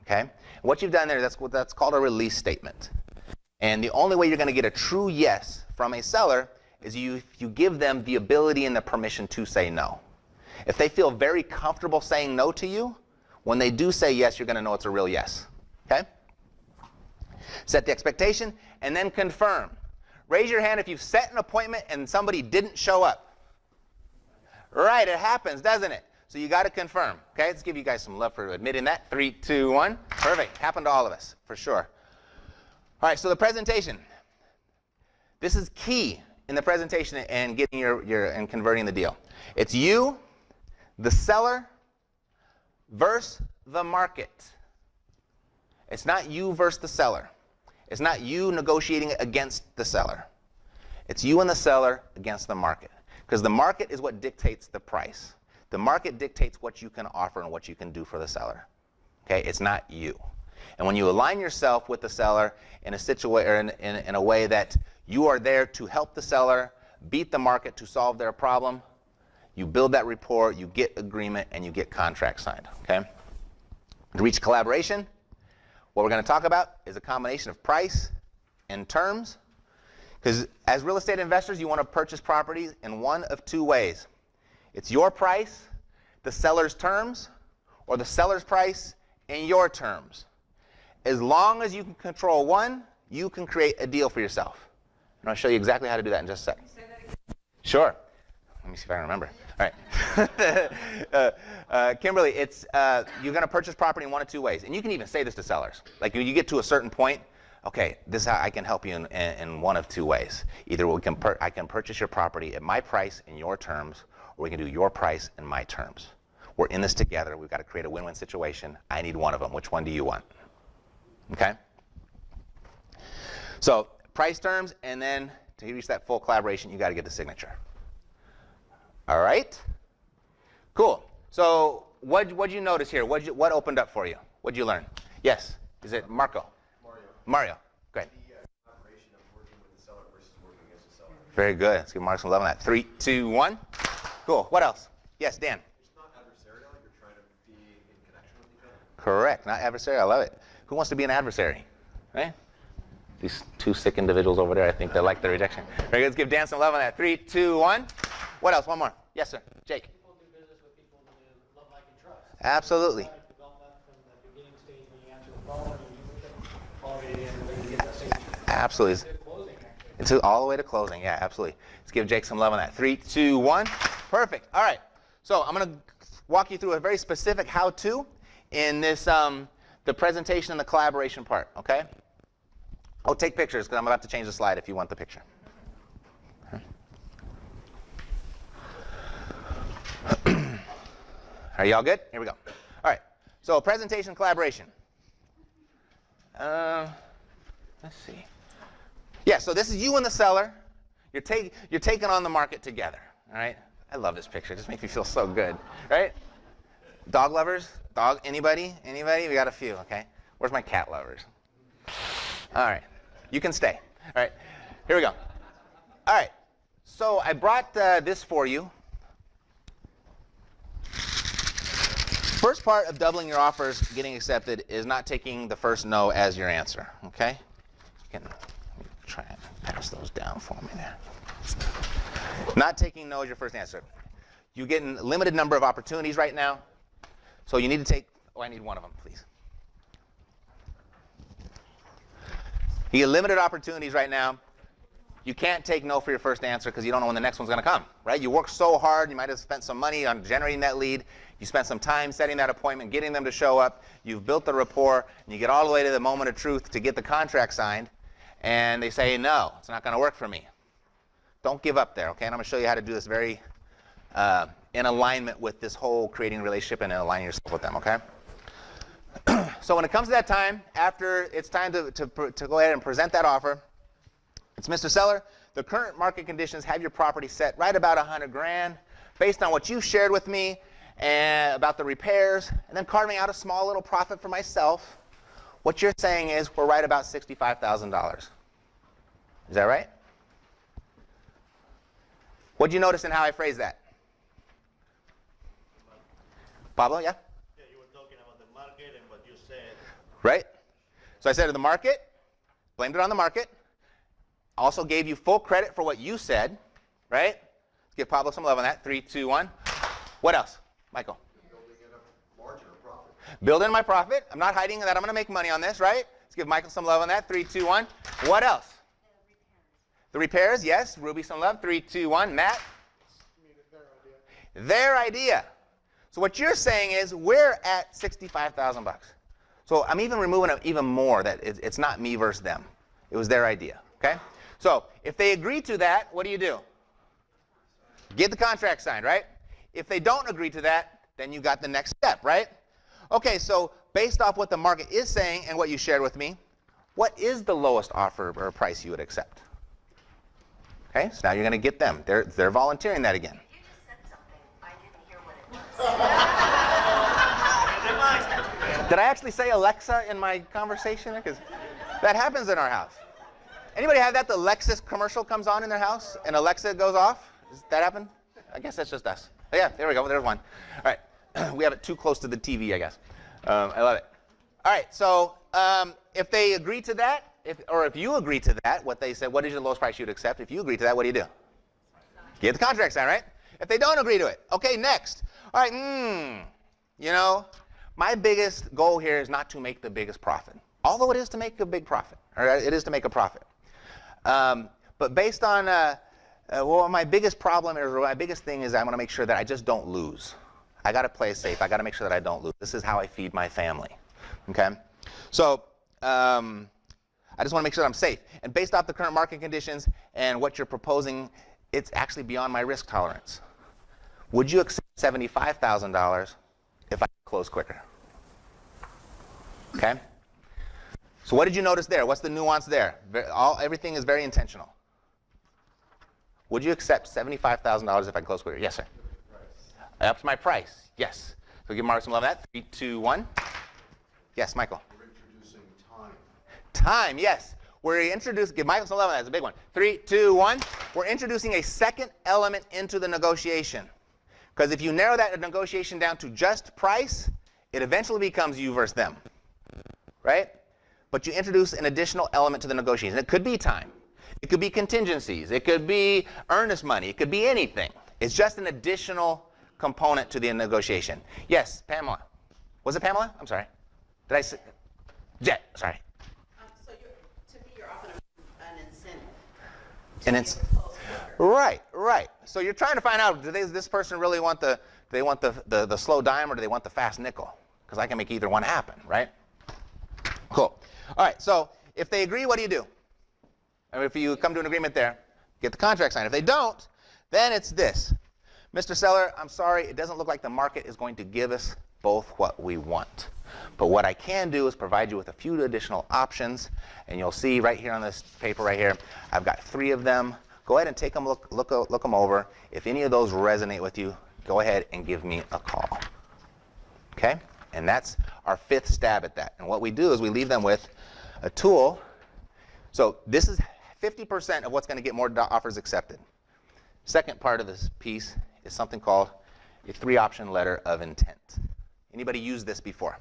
Speaker 2: Okay? And what you've done there, that's called a release statement. And the only way you're going to get a true yes from a seller is if you give them the ability and the permission to say no. If they feel very comfortable saying no to you, when they do say yes, you're going to know it's a real yes. Okay? Set the expectation and then confirm. Raise your hand if you've set an appointment and somebody didn't show up. Right, it happens, doesn't it? So you got to confirm. Okay, let's give you guys some love for admitting that. 3, 2, 1. Perfect. Happened to all of us, for sure. All right, so the presentation. This is key in the presentation and getting and converting the deal. It's you, the seller, versus the market. It's not you versus the seller. It's not you negotiating against the seller. It's you and the seller against the market. Because the market is what dictates the price. The market dictates what you can offer and what you can do for the seller. Okay, it's not you. And when you align yourself with the seller in a way that you are there to help the seller beat the market to solve their problem, you build that rapport, you get agreement, and you get contract signed, okay? To reach collaboration, what we're going to talk about is a combination of price and terms. Because as real estate investors, you want to purchase properties in one of two ways. It's your price, the seller's terms, or the seller's price and your terms. As long as you can control one, you can create a deal for yourself. And I'll show you exactly how to do that in just a sec. Sure. Let me see if I can remember. All right. Kimberly, it's you're going to purchase property in one of two ways. And you can even say this to sellers. Like when you get to a certain point, okay, this is how I can help you in one of two ways. Either I can purchase your property at my price and your terms, or we can do your price and my terms. We're in this together. We've got to create a win-win situation. I need one of them. Which one do you want? Okay? So price, terms, and then to reach that full collaboration, you got to get the signature. All right? Cool. So what'd you notice here? What opened up for you? What'd you learn? Yes. Is it Marco? Mario. Go ahead.
Speaker 7: The collaboration of working with the seller versus working against the seller.
Speaker 2: Very good. Let's give Mark some love on that. 3, 2, 1. Cool. What else? Yes, Dan.
Speaker 7: It's not adversarial. You're trying to be in connection with each other.
Speaker 2: Correct. Not adversary. I love it. Who wants to be an adversary? Right? These two sick individuals over there, I think they like the rejection. Very good. Let's give Dan some love on that. 3, 2, 1. What else? One more. Yes, sir. Jake.
Speaker 4: People do business with people that they love, like, and trust.
Speaker 2: Absolutely.
Speaker 4: Development from the beginning stage when you answer the phone and you meet them all the way in and you get that signature.
Speaker 2: Absolutely.
Speaker 4: To closing, actually.
Speaker 2: It's all the way to closing. Yeah, absolutely. Let's give Jake some love on that. 3, 2, 1. Perfect. All right. So I'm going to walk you through a very specific how-to in this the presentation and the collaboration part. Okay. Oh, take pictures because I'm about to change the slide if you want the picture. Are y'all good? Here we go. All right. So presentation collaboration. Let's see. Yeah, so this is you and the seller. You're taking on the market together. All right. I love this picture. It just makes me feel so good. Right? Dog lovers? Dog? Anybody? Anybody? We got a few. Okay. Where's my cat lovers? All right. You can stay. All right. Here we go. All right. So I brought this for you. First part of doubling your offers getting accepted is not taking the first no as your answer. Okay? You can try and pass those down for me there. Not taking no as your first answer. You're getting a limited number of opportunities right now. So you need to take, I need one of them, please. You get limited opportunities right now. You can't take no for your first answer because you don't know when the next one's going to come, right? You work so hard. You might have spent some money on generating that lead. You spent some time setting that appointment, getting them to show up. You've built the rapport, and you get all the way to the moment of truth to get the contract signed, and they say, no, it's not going to work for me. Don't give up there, okay? And I'm going to show you how to do this very in alignment with this whole creating a relationship and aligning yourself with them, okay? So when it comes to that time, after it's time to go ahead and present that offer, it's Mr. Seller, the current market conditions have your property set right about $100,000 based on what you shared with me and about the repairs, and then carving out a small little profit for myself. What you're saying is we're right about $65,000. Is that right? What'd you notice in how I phrased that? Pablo, yeah?
Speaker 8: Yeah, you were talking about the market and what you said.
Speaker 2: Right? So I said to the market, blamed it on the market. Also gave you full credit for what you said, right? Let's give Pablo some love on that. 3, 2, 1. What else? Michael.
Speaker 7: Building in a margin or profit.
Speaker 2: Build in my profit. I'm not hiding that I'm going to make money on this, right? Let's give Michael some love on that. 3, 2, 1. What else? The repairs, yes. Ruby, some love. 3, 2, 1. Matt? Their idea. So what you're saying is we're at $65,000. So I'm even removing it even more that it's not me versus them. It was their idea, okay? So if they agree to that, what do? Get the contract signed, right? If they don't agree to that, then you got the next step, right? Okay, so based off what the market is saying and what you shared with me, what is the lowest offer or price you would accept? Okay, so now you're going to get them. They're volunteering that again.
Speaker 9: You just said something. I didn't hear what it was.
Speaker 2: Did I actually say Alexa in my conversation? Because that happens in our house. Anybody have that? The Lexus commercial comes on in their house and Alexa goes off? Does that happen? I guess that's just us. Oh, yeah, there we go. There's one. All right. We have it too close to the TV, I guess. I love it. All right. So if they agree to that, if you agree to that, what they said, what is your lowest price you'd accept? If you agree to that, what do you do? Get the contract signed, right? If they don't agree to it, okay, next. All right, you know, my biggest goal here is not to make the biggest profit, although it is to make a big profit, or it is to make a profit. But based on, well, my biggest problem or my biggest thing is I want to make sure that I just don't lose. I got to play it safe. I got to make sure that I don't lose. This is how I feed my family, okay? So I just want to make sure that I'm safe. And based off the current market conditions and what you're proposing, it's actually beyond my risk tolerance. Would you accept $75,000 if I close quicker? Okay? So what did you notice there? What's the nuance there? Everything is very intentional. Would you accept $75,000 if I close quicker? Yes, sir. Up to my price. Yes. So give Mark some love on that. 3, 2, 1. Yes, Michael.
Speaker 7: You're introducing time.
Speaker 2: Time, yes. We're introducing, give Michael some love on that. That's a big one. 3, 2, 1. We're introducing a second element into the negotiation. Because if you narrow that negotiation down to just price, it eventually becomes you versus them. Right? But you introduce an additional element to the negotiation. It could be time. It could be contingencies. It could be earnest money. It could be anything. It's just an additional component to the negotiation. Yes, Pamela. Was it Pamela? I'm sorry. Did I say? Jet, sorry.
Speaker 5: So to me, you're offering an incentive.
Speaker 2: And it's right. So you're trying to find out, does this person really want the slow dime or do they want the fast nickel? Because I can make either one happen, right? Cool. All right. So if they agree, what do you do? And if you come to an agreement there, get the contract signed. If they don't, then it's this. Mr. Seller, I'm sorry, it doesn't look like the market is going to give us both what we want. But what I can do is provide you with a few additional options, and you'll see right here on this paper right here, I've got 3 of them. Go ahead and take them, look them over. If any of those resonate with you, go ahead and give me a call. Okay? And that's our 5th stab at that. And what we do is we leave them with a tool. So this is 50% of what's going to get more offers accepted. Second part of this piece is something called a 3-option letter of intent. Anybody used this before?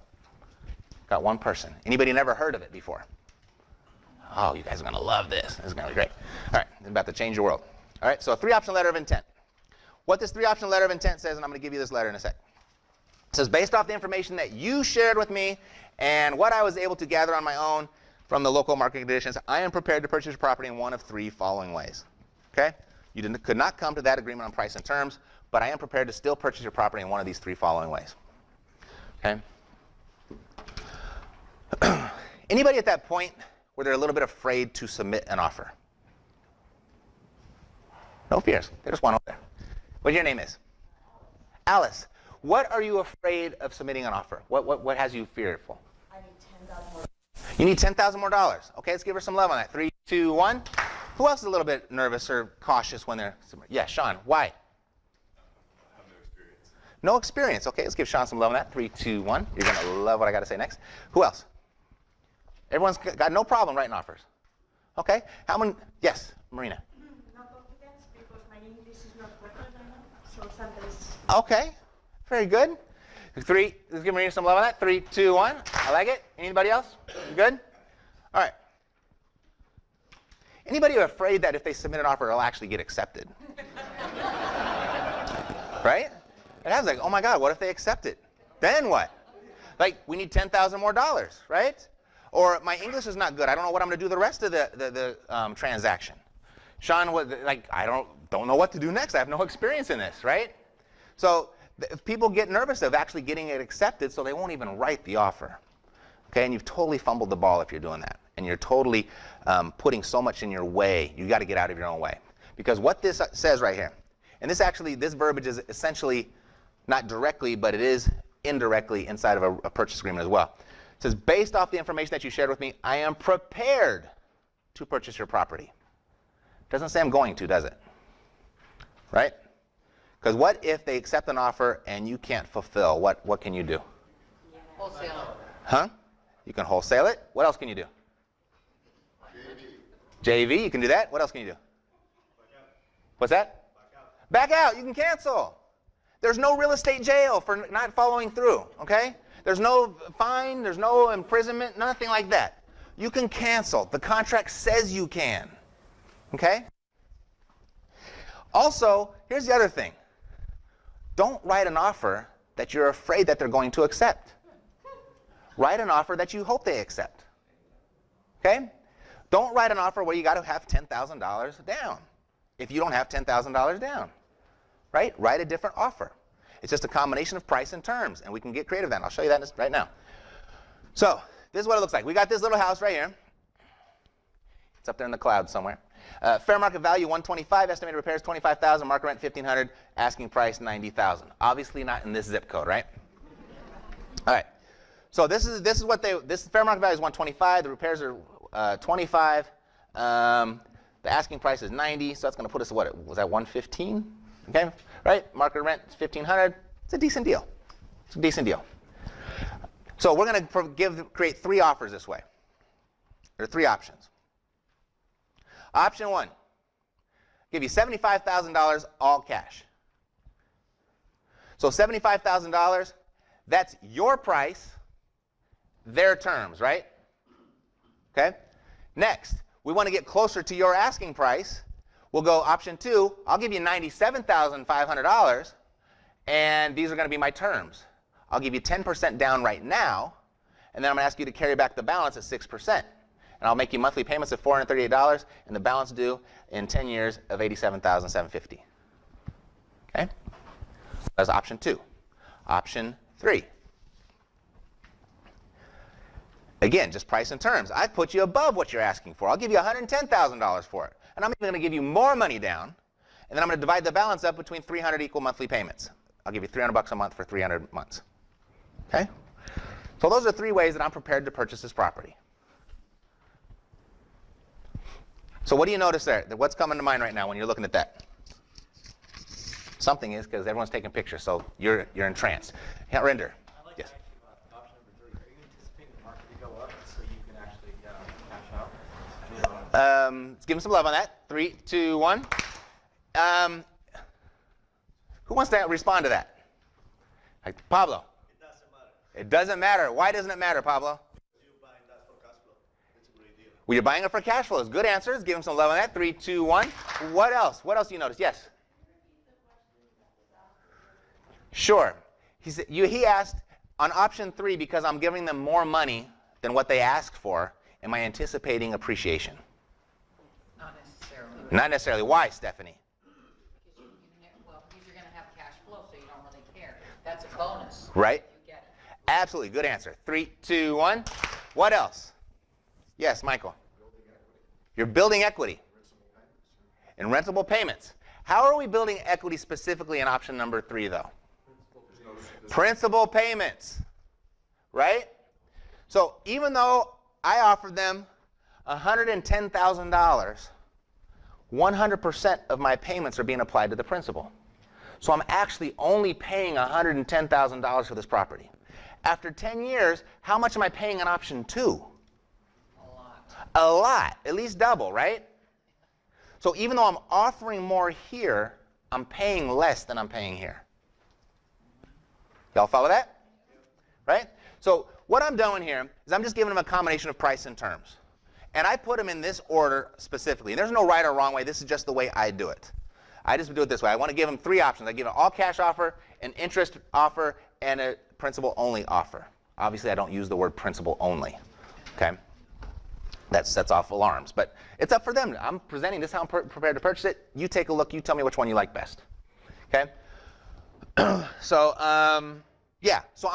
Speaker 2: Got one person. Anybody never heard of it before? Oh, you guys are going to love this. This is going to be great. All right, it's about to change your world. All right, so a 3-option letter of intent. What this 3-option letter of intent says, and I'm going to give you this letter in a sec. It says, based off the information that you shared with me and what I was able to gather on my own from the local market conditions, I am prepared to purchase your property in one of 3 following ways. Okay? You could not come to that agreement on price and terms, but I am prepared to still purchase your property in one of these 3 following ways. Okay? Anybody at that point where they're a little bit afraid to submit an offer? No fears. They just want over there. What your name is? Alice. What are you afraid of submitting an offer? What has you fearful?
Speaker 3: I need $10,000 more.
Speaker 2: You need $10,000 more dollars. Okay, let's give her some love on that. 3, 2, 1. Who else is a little bit nervous or cautious when they're? Yeah, Sean. Why?
Speaker 7: I have no experience.
Speaker 2: No experience. Okay, let's give Sean some love on that. 3, 2, 1. You're gonna love what I got to say next. Who else? Everyone's got no problem writing offers. Okay. How many? Yes, Marina.
Speaker 9: No confidence because my English is not perfect right now, so sometimes.
Speaker 2: Okay. Very good. 3. Let's give Marina some love on that. 3, 2, 1. I like it. Anybody else? You good? All right. Anybody afraid that if they submit an offer, it'll actually get accepted? Right? It has like, oh my God, what if they accept it? Then what? Like, we need $10,000 more dollars, right? Or my English is not good. I don't know what I'm going to do the rest of the transaction. Sean was like, I don't know what to do next. I have no experience in this, right? So people get nervous of actually getting it accepted, so they won't even write the offer. Okay, and you've totally fumbled the ball if you're doing that. And you're totally putting so much in your way. You got to get out of your own way. Because what this says right here, and this verbiage is essentially not directly, but it is indirectly inside of a purchase agreement as well. It says, based off the information that you shared with me, I am prepared to purchase your property. Doesn't say I'm going to, does it? Right? Because what if they accept an offer and you can't fulfill? What can you do?
Speaker 3: Wholesale.
Speaker 2: Huh? You can wholesale it. What else can you do? JV, you can do that. What else can you do? What's that? Back out. You can cancel. There's no real estate jail for not following through, okay? There's no fine, there's no imprisonment, nothing like that. You can cancel. The contract says you can, okay? Also, here's the other thing. Don't write an offer that you're afraid that they're going to accept. Write an offer that you hope they accept, okay? Don't write an offer where you got to have $10,000 down if you don't have $10,000 down, right? Write a different offer. It's just a combination of price and terms, and we can get creative then. I'll show you that right now. So this is what it looks like. We got this little house right here. It's up there in the clouds somewhere. Fair market value 125, estimated repairs 25,000, market rent 1,500, asking price 90,000. Obviously not in this zip code, right? All right. So this is what this fair market value is 125. The repairs are 25. The asking price is 90, so that's going to put us at what? Was that 115? Okay, right? Market rent is 1,500. It's a decent deal. It's a decent deal. So we're going to create 3 offers this way. There are 3 options. Option 1, give you $75,000 all cash. So $75,000, that's your price, their terms, right? Okay? Next, we want to get closer to your asking price. We'll go option 2, I'll give you $97,500, and these are going to be my terms. I'll give you 10% down right now, and then I'm going to ask you to carry back the balance at 6%. And I'll make you monthly payments of $438, and the balance due in 10 years of $87,750. Okay? That's option 2. Option 3. Again, just price and terms. I put you above what you're asking for. I'll give you $110,000 for it. And I'm even going to give you more money down, and then I'm going to divide the balance up between 300 equal monthly payments. I'll give you $300 a month for 300 months. Okay? So those are 3 ways that I'm prepared to purchase this property. So what do you notice there? What's coming to mind right now when you're looking at that? Something is, because everyone's taking pictures, so you're entranced. Yeah, Render.
Speaker 7: I'd like
Speaker 2: Yes.
Speaker 7: to ask you about option number 3. Are you anticipating the market to go up so you can actually cash out?
Speaker 2: Let's give him some love on that. 3, 2, 1. Who wants to respond to that? Like Pablo.
Speaker 8: It doesn't matter.
Speaker 2: It doesn't matter. Why doesn't it matter, Pablo?
Speaker 8: You buying that for cash flow. It's a great deal.
Speaker 2: Well, you're buying it for cash flows. Good answers. Give him some love on that. 3, 2, 1. What else? What else do you notice? Yes? Sure. He asked on option 3, because I'm giving them more money than what they asked for, am I anticipating appreciation?
Speaker 3: Not necessarily.
Speaker 2: Not necessarily. Why, Stephanie?
Speaker 3: Because you're going to have cash flow, so you don't really care. That's a bonus.
Speaker 2: Right?
Speaker 3: You get it.
Speaker 2: Absolutely. Good answer. 3, 2, 1. What else? Yes, Michael. You're building equity. In rentable payments. How are we building equity specifically in option number 3, though? Principal payments. Right? So even though I offered them $110,000, 100% of my payments are being applied to the principal. So I'm actually only paying $110,000 for this property. After 10 years, how much am I paying on option 2?
Speaker 3: A lot.
Speaker 2: A lot, at least double, right? So even though I'm offering more here, I'm paying less than I'm paying here. Y'all follow that? Right? So what I'm doing here is I'm just giving them a combination of price and terms. And I put them in this order specifically. And there's no right or wrong way. This is just the way I do it. I just do it this way. I want to give them 3 options. I give an all-cash offer, an interest offer, and a principal-only offer. Obviously, I don't use the word principal-only. Okay? That sets off alarms. But it's up for them. I'm presenting this how I'm prepared to purchase it. You take a look. You tell me which one you like best. Okay? So, yeah. So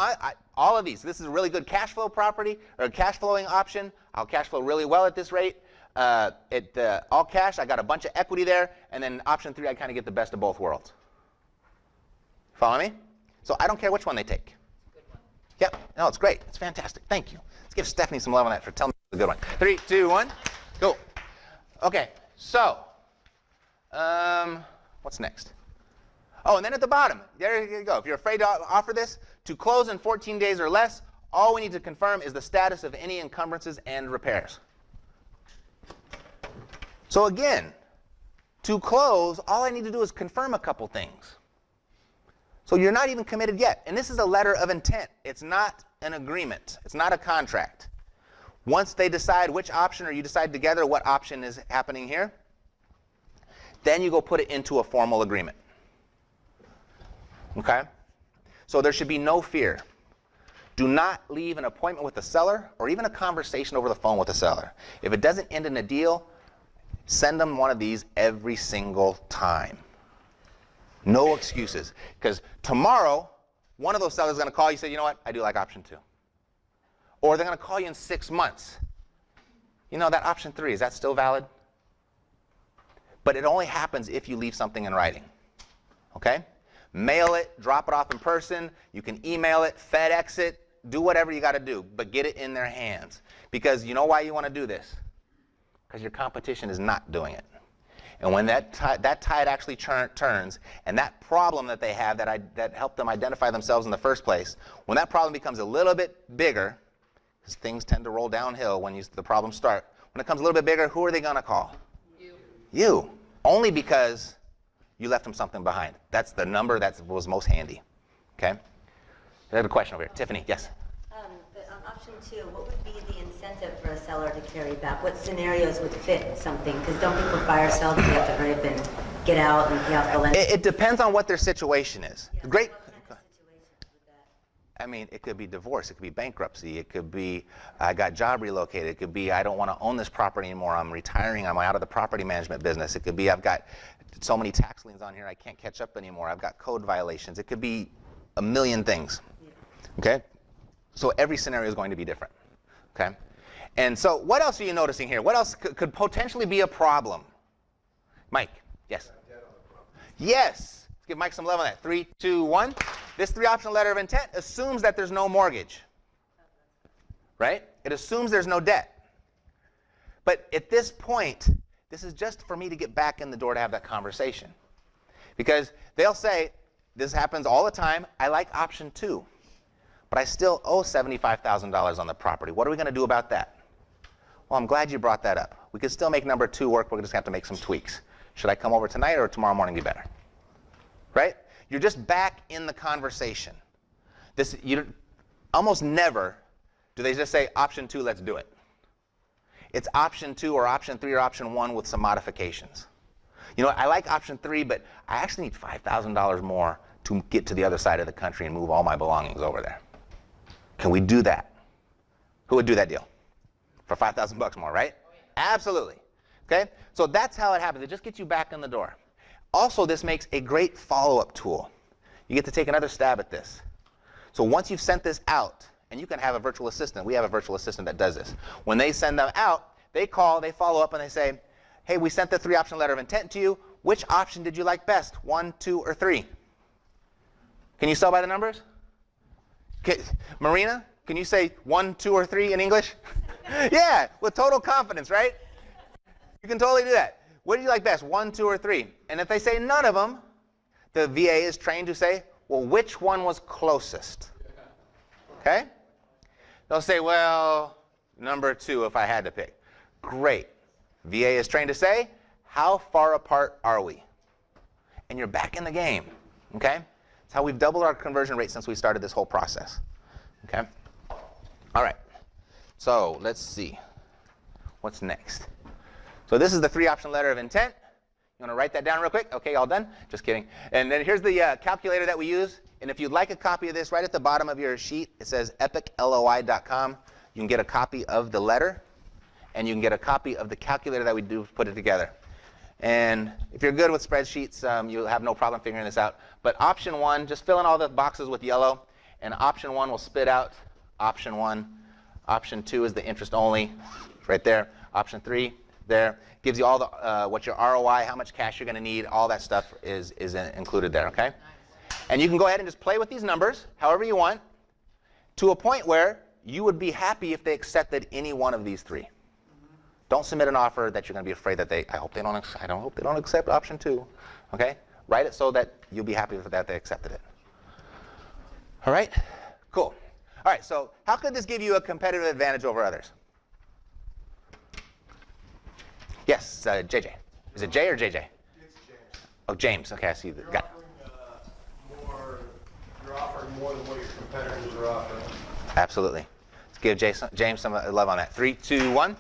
Speaker 2: all of these. This is a really good cash flow property, or a cash flowing option. I'll cash flow really well at this rate. All cash, I got a bunch of equity there. And then option 3, I kind of get the best of both worlds. Follow me? So I don't care which one they take.
Speaker 3: Good one.
Speaker 2: Yep. No, it's great. It's fantastic. Thank you. Let's give Stephanie some love on that for telling me the good one. 3, 2, 1. Go. Okay. So, what's next? Oh, and then at the bottom, there you go. If you're afraid to offer this, to close in 14 days or less, All we need to confirm is the status of any encumbrances and repairs. So again, to close, all I need to do is confirm a couple things. So you're not even committed yet. And this is a letter of intent. It's not an agreement. It's not a contract. Once they decide which option, or you decide together what option is happening here, then you go put it into a formal agreement. Okay? So there should be no fear. Do not leave an appointment with the seller or even a conversation over the phone with the seller. If it doesn't end in a deal, send them one of these every single time. No excuses. Because tomorrow, one of those sellers is going to call you and say, you know what, I do like option 2. Or they're going to call you in 6 months. You know, that option 3, is that still valid? But it only happens if you leave something in writing. Okay? Mail it, drop it off in person. You can email it, FedEx it, do whatever you got to do, but get it in their hands. Because you know why you want to do this? Because your competition is not doing it. And when that tide actually turns, and that problem that they have that helped them identify themselves in the first place, when that problem becomes a little bit bigger, because things tend to roll downhill when the problems start, when it comes a little bit bigger, who are they going to call? You. Only because you left them something behind. That's the number that was most handy. Okay? I have a question over here. Tiffany, yes?
Speaker 10: On option 2, what would be the incentive for a seller to carry back? What scenarios would fit something? Because don't people fire sell because they have to hurry up and get out and pay off the lender?
Speaker 2: It depends on what their situation is.
Speaker 10: Yeah,
Speaker 2: Great.
Speaker 10: what kind of situation would that?
Speaker 2: I mean, it could be divorce. It could be bankruptcy. It could be I got job relocated. It could be I don't want to own this property anymore. I'm retiring. I'm out of the property management business. It could be I've got so many tax liens on here I can't catch up anymore. I've got code violations. It could be a million things. Okay? So every scenario is going to be different. Okay? And so what else are you noticing here? What else could potentially be a problem? Mike, yes? Yes. Let's give Mike some love on that. 3, 2, 1. This 3-option letter of intent assumes that there's no mortgage. Right? It assumes there's no debt. But at this point, this is just for me to get back in the door to have that conversation. Because they'll say, this happens all the time, I like option 2. But I still owe $75,000 on the property. What are we going to do about that? Well, I'm glad you brought that up. We could still make number 2 work. We're just going to have to make some tweaks. Should I come over tonight or tomorrow morning be better? Right? You're just back in the conversation. Almost never do they just say, option 2, let's do it. It's option 2 or option 3 or option 1 with some modifications. You know, I like option 3, but I actually need $5,000 more to get to the other side of the country and move all my belongings over there. Can we do that? Who would do that deal? For $5,000 more, right? Absolutely. Okay? So that's how it happens. It just gets you back in the door. Also, this makes a great follow-up tool. You get to take another stab at this. So once you've sent this out, and you can have a virtual assistant. We have a virtual assistant that does this. When they send them out, they call, they follow up, and they say, hey, we sent the 3-option letter of intent to you. Which option did you like best? 1, 2, or 3? Can you sell by the numbers? Marina, can you say 1, 2, or 3 in English? Yeah, with total confidence, right? You can totally do that. What did you like best, 1, 2, or 3? And if they say none of them, the VA is trained to say, well, which one was closest? Okay? They'll say, well, number 2 if I had to pick. Great. VA is trained to say, how far apart are we? And you're back in the game. Okay? It's how we've doubled our conversion rate since we started this whole process. Okay? All right. So let's see. What's next? So this is the 3-option letter of intent. You want to write that down real quick? Okay, all done? Just kidding. And then here's the calculator that we use. And if you'd like a copy of this, right at the bottom of your sheet, it says epicloi.com. You can get a copy of the letter, and you can get a copy of the calculator that we do put it together. And if you're good with spreadsheets, you'll have no problem figuring this out. But option 1, just fill in all the boxes with yellow, and option 1 will spit out option 1. Option 2 is the interest only, right there. Option 3, there. Gives you all the what your ROI, how much cash you're going to need, all that stuff is included there, okay? And you can go ahead and just play with these numbers however you want to a point where you would be happy if they accepted any one of these 3. Don't submit an offer that you're going to be afraid that I hope they don't accept option 2. Okay? Write it so that you'll be happy with that they accepted it. All right? Cool. All right, so how could this give you a competitive advantage over others? Yes, JJ. Is it Jay or JJ?
Speaker 8: It's James.
Speaker 2: Oh, James. Okay, I see.
Speaker 8: You're
Speaker 2: Got it.
Speaker 8: you're offering more than what your competitors are offering.
Speaker 2: Absolutely. Let's give James some love on that. 3, 2, 1.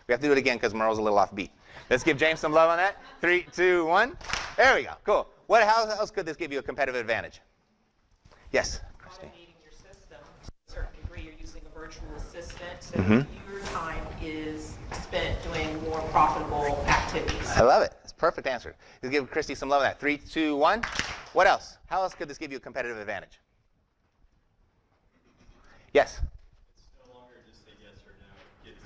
Speaker 2: We have to do it again because Merle's a little off beat. Let's give James some love on that. 3, 2, 1. There we go. Cool. How else could this give you a competitive advantage? Yes, Christine.
Speaker 11: Automating your system to a certain degree. You're using a virtual assistant, so your time is spent doing more profitable activities.
Speaker 2: I love it. It's a perfect answer. Let's give Christy some love on that. 3, 2, 1. What else? How else could this give you a competitive advantage? Yes?
Speaker 8: It's no longer just a yes or no. It gives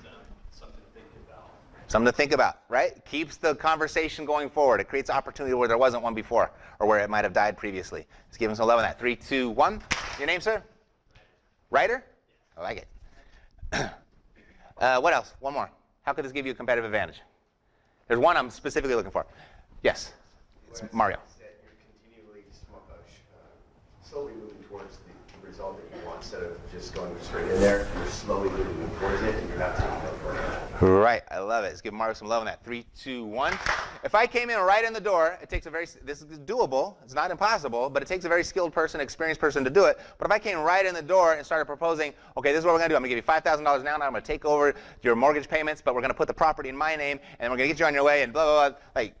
Speaker 8: something to think about.
Speaker 2: Something to think about, right? Keeps the conversation going forward. It creates opportunity where there wasn't one before or where it might have died previously. Let's give him some love on that. 3, 2, 1. Your name, sir? Ryder? I like it. What else? One more. How could this give you a competitive advantage? There's one I'm specifically looking for. Yes? It's Mario.
Speaker 12: That you're continually slowly moving towards the result that you want instead of just going straight in there. You're slowly moving towards it and you're not taking no further.
Speaker 2: Right, I love it. Let's give Mario some love on that. 3, 2, 1. If I came in right in the door, this is doable, it's not impossible, but it takes a very skilled person, experienced person to do it. But if I came right in the door and started proposing, okay, this is what we're gonna do. I'm gonna give you $5,000 now, and I'm gonna take over your mortgage payments, but we're gonna put the property in my name, and we're gonna get you on your way, and blah, blah, blah. Like,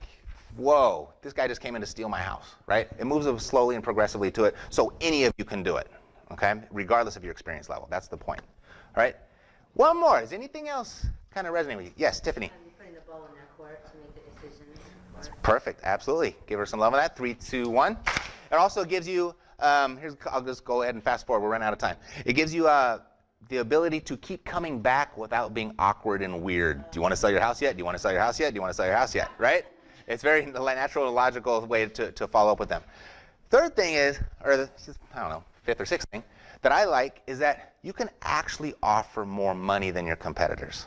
Speaker 2: whoa, this guy just came in to steal my house, right? It moves slowly and progressively to it, so any of you can do it, okay? Regardless of your experience level, that's the point, all right? One more, is anything else kind of resonate with you? Yes, Tiffany.
Speaker 10: I'm putting the ball in their court to make the decisions.
Speaker 2: Perfect, absolutely. Give her some love on that. 3, 2, 1. It also gives you, I'll just go ahead and fast forward, we're running out of time. It gives you the ability to keep coming back without being awkward and weird. Do you want to sell your house yet? Do you want to sell your house yet? Do you want to sell your house yet? Right? It's very natural and logical way to follow up with them. Third thing is, I don't know, fifth or sixth thing that I like is that you can actually offer more money than your competitors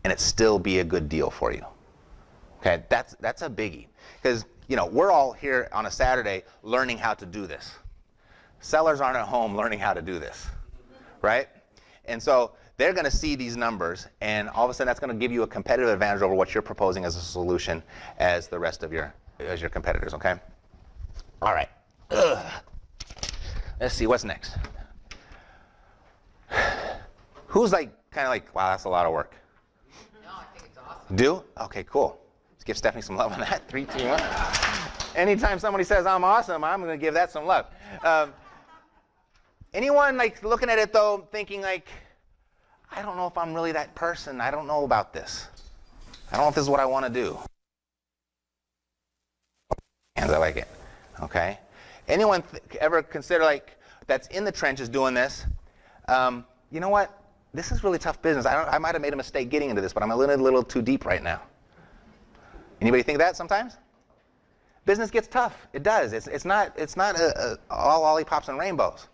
Speaker 2: and it still be a good deal for you. Okay, that's a biggie. Because, we're all here on a Saturday learning how to do this. Sellers aren't at home learning how to do this, right? And so they're going to see these numbers, and all of a sudden that's going to give you a competitive advantage over what you're proposing as a solution as the rest of your competitors, okay? All right. Let's see, what's next? Who's kind of like, wow, that's a lot of work?
Speaker 3: No, I think it's awesome.
Speaker 2: Do? Okay, cool. Let's give Stephanie some love on that. 3, 2, 1. Anytime somebody says I'm awesome, I'm going to give that some love. Anyone looking at it though, thinking I don't know if I'm really that person. I don't know about this. I don't know if this is what I want to do. Hands, I like it. Okay. Anyone ever consider that's in the trenches doing this? You know what? This is really tough business. I might have made a mistake getting into this, but I'm a little too deep right now. Anybody think that sometimes? Business gets tough. It does. It's not all lollipops and rainbows.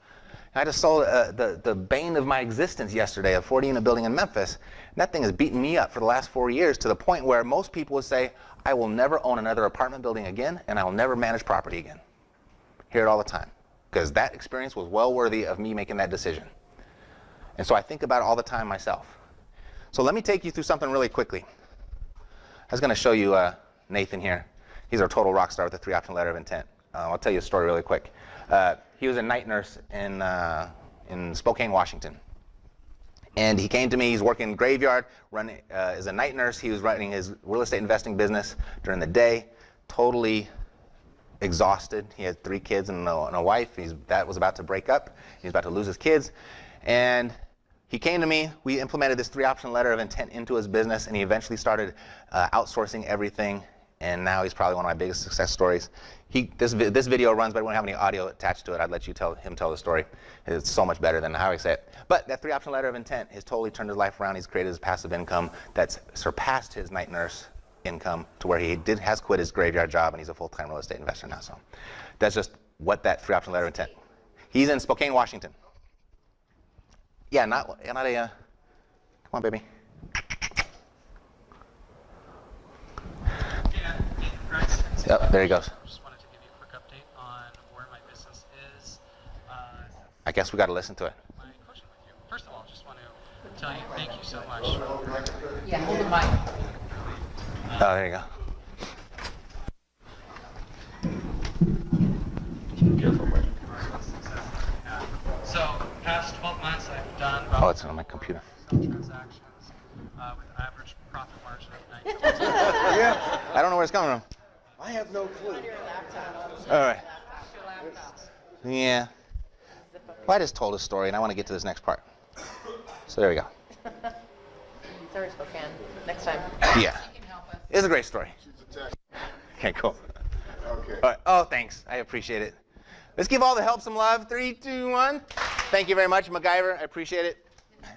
Speaker 2: I just sold the bane of my existence yesterday, a 40-unit building in Memphis. And that thing has beaten me up for the last 4 years to the point where most people would say, I will never own another apartment building again, and I will never manage property again. Hear it all the time. Because that experience was well worthy of me making that decision. And so I think about it all the time myself. So let me take you through something really quickly. I was going to show you Nathan here. He's our total rock star with a 3-option letter of intent. I'll tell you a story really quick. He was a night nurse in Spokane, Washington. And he came to me. He's working graveyard, running as a night nurse. He was running his real estate investing business during the day, totally exhausted. He had 3 kids and a wife. That was about to break up. He was about to lose his kids. And he came to me. We implemented this 3-option letter of intent into his business, and he eventually started outsourcing everything. And now he's probably one of my biggest success stories. This video runs, but I won't have any audio attached to it. I'd let you him tell the story. It's so much better than how I say it. But that 3-option letter of intent has totally turned his life around. He's created his passive income that's surpassed his night nurse income to where he has quit his graveyard job, and he's a full-time real estate investor now. So that's just what that 3-option letter of intent. He's in Spokane, Washington. Yeah, not a, come on, baby. Yep, there he goes.
Speaker 4: Just wanted to give you a quick update on where my business is.
Speaker 2: I guess we got to listen to it.
Speaker 4: My question with you. First of all, I just want to tell you thank you so much.
Speaker 3: Yeah, hold the mic.
Speaker 2: Oh, there you go.
Speaker 4: So, past 12 months, I've done
Speaker 2: Oh,
Speaker 4: about
Speaker 2: it's on my computer.
Speaker 4: transactions with average profit margin of 90%.
Speaker 2: Yeah. I don't know where it's coming from.
Speaker 12: I have no clue.
Speaker 2: All right. Yeah. Well, I just told a story, and I want to get to this next part. So there we go.
Speaker 3: Sorry, Spokane. Next time.
Speaker 2: Yeah. It's a great story. Okay, cool.
Speaker 1: Okay.
Speaker 2: All right. Oh, thanks. I appreciate it. Let's give all the help some love. 3, 2, 1. Thank you very much, MacGyver. I appreciate it.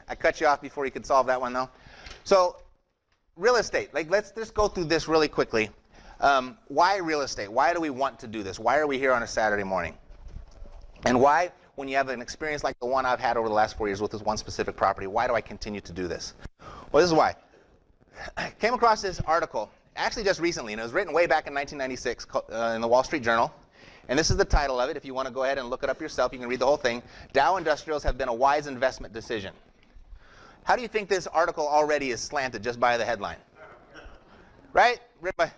Speaker 2: I cut you off before you could solve that one, though. So, real estate. Let's just go through this really quickly. Why real estate? Why do we want to do this? Why are we here on a Saturday morning? And why, when you have an experience like the one I've had over the last 4 years with this one specific property, why do I continue to do this? Well, this is why. I came across this article, actually just recently, and it was written way back in 1996 in the Wall Street Journal. And this is the title of it. If you want to go ahead and look it up yourself, you can read the whole thing. Dow Industrials have been a wise investment decision. How do you think this article already is slanted just by the headline? Right? Written by...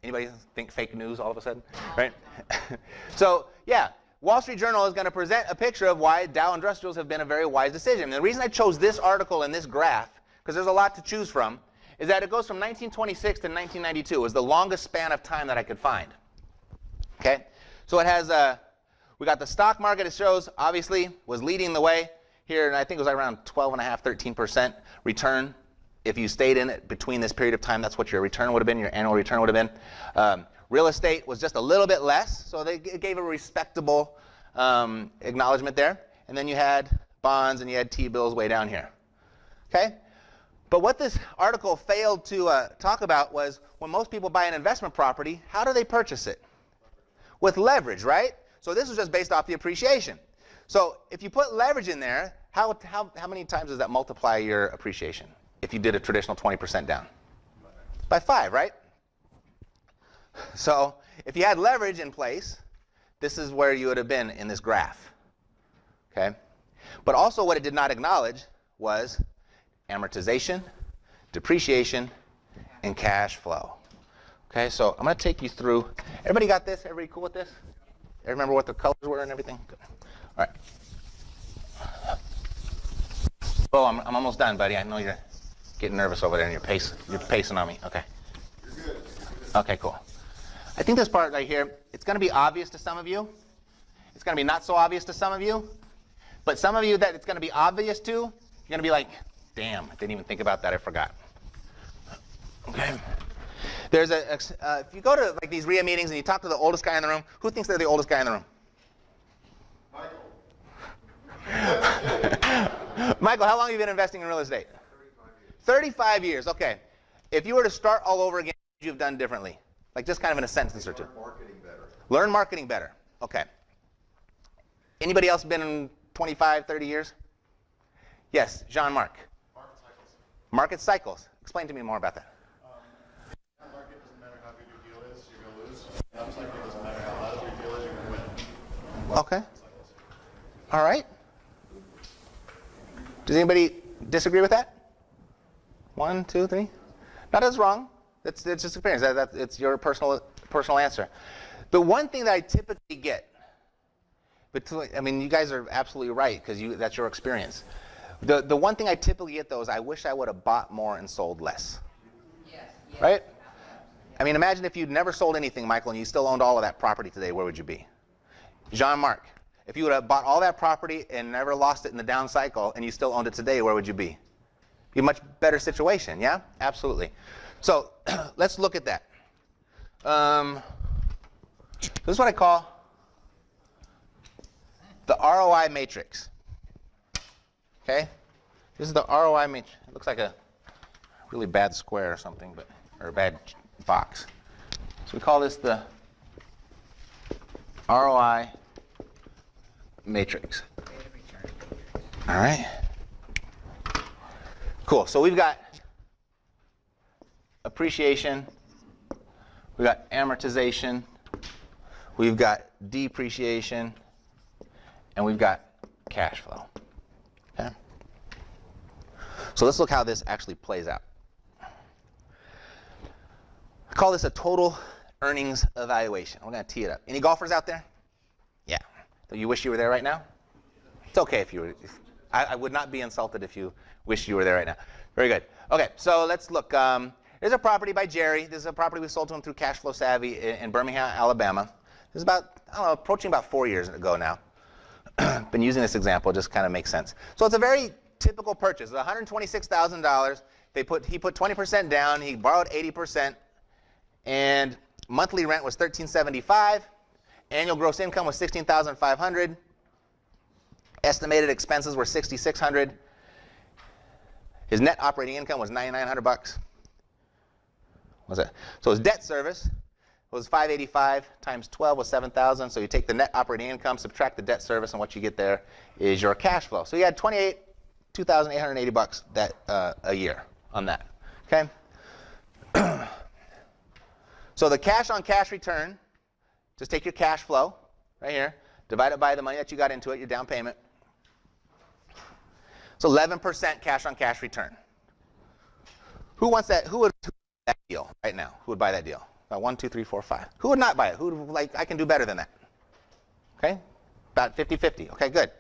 Speaker 2: Anybody think fake news all of a sudden? Right? So, yeah, Wall Street Journal is going to present a picture of why Dow Industrials have been a very wise decision. And the reason I chose this article and this graph, because there's a lot to choose from, is that it goes from 1926 to 1992. It was the longest span of time that I could find. Okay? So it has, we got the stock market, it shows, obviously, was leading the way here, and I think it was around 12.5%, 13% return. If you stayed in it between this period of time, that's what your return would have been, your annual return would have been. Real estate was just a little bit less, so they gave a respectable acknowledgement there. And then you had bonds and you had T-bills way down here. Okay? But what this article failed to talk about was when most people buy an investment property, how do they purchase it? With leverage, right? So this is just based off the appreciation. So if you put leverage in there, how many times does that multiply your appreciation if you did a traditional 20% down? By 5, right? So if you had leverage in place, this is where you would have been in this graph. Okay? But also what it did not acknowledge was amortization, depreciation, and cash flow. Okay, so I'm going to take you through. Everybody got this? Everybody cool with this? Everybody remember what the colors were and everything? Good. All right. Oh, I'm almost done, buddy. I know you're getting nervous over there and you're pacing on me. Okay.
Speaker 1: You're good.
Speaker 2: Okay, cool. I think this part right here, it's going to be obvious to some of you. It's going to be not so obvious to some of you. But some of you that it's going to be obvious to, you're going to be like, damn, I didn't even think about that. I forgot. Okay. There's if you go to like these REI meetings and you talk to the oldest guy in the room, who thinks they're the oldest guy in the room?
Speaker 1: Michael.
Speaker 2: Michael, how long have you been investing in real estate? 35 years. Okay. If you were to start all over again, what would you have done differently? Like just kind of in a sentence or two.
Speaker 12: Learn marketing better.
Speaker 2: Learn marketing better. Okay. Anybody else been in 25, 30 years? Yes, Jean-Marc.
Speaker 6: Market cycles.
Speaker 2: Market cycles. Explain to me more about that.
Speaker 6: Down market doesn't matter how big your deal is, you're going to lose. Up cycle doesn't matter how loud your deal is, you're going to win.
Speaker 2: Okay. All right. Does anybody disagree with that? 1, 2, 3. Not as wrong. It's just experience. It's your personal answer. The one thing that I typically get, I mean, you guys are absolutely right because that's your experience. The one thing I typically get though is I wish I would have bought more and sold less.
Speaker 3: Yes.
Speaker 2: Right? I mean, imagine if you'd never sold anything, Michael, and you still owned all of that property today. Where would you be? Jean-Marc, if you would have bought all that property and never lost it in the down cycle and you still owned it today, where would you be? Be a much better situation, yeah? Absolutely. So let's look at that. This is what I call the ROI matrix. Okay? This is the ROI matrix. It looks like a really bad square or something, or a bad box. So we call this the ROI matrix. All right. Cool. So we've got appreciation, we've got amortization, we've got depreciation, and we've got cash flow. Okay? So let's look how this actually plays out. I call this a total earnings evaluation. We're going to tee it up. Any golfers out there? Yeah. So you wish you were there right now? It's okay if you were. I would not be insulted if you wished you were there right now. Very good. Okay, so let's look. There's a property by Jerry. This is a property we sold to him through Cash Flow Savvy in Birmingham, Alabama. This is about, I don't know, approaching about 4 years ago now. Been using this example, it just kind of makes sense. So it's a very typical purchase. It's $126,000. He put 20% down. He borrowed 80%. And monthly rent was $1,375. Annual gross income was $16,500. Estimated expenses were $6,600. His net operating income was $9,900. What's that? So his debt service was $585 times 12 was $7,000. So you take the net operating income, subtract the debt service, and what you get there is your cash flow. So you had $2,880 that a year on that. Okay. So the cash on cash return, just take your cash flow right here, divide it by the money that you got into it, your down payment. It's 11% cash on cash return. Who wants that? Who would that deal right now? Who would buy that deal? 1, 2, 3, 4, 5. Who would not buy it? Who would, like, I can do better than that? Okay, about 50-50. Okay, good.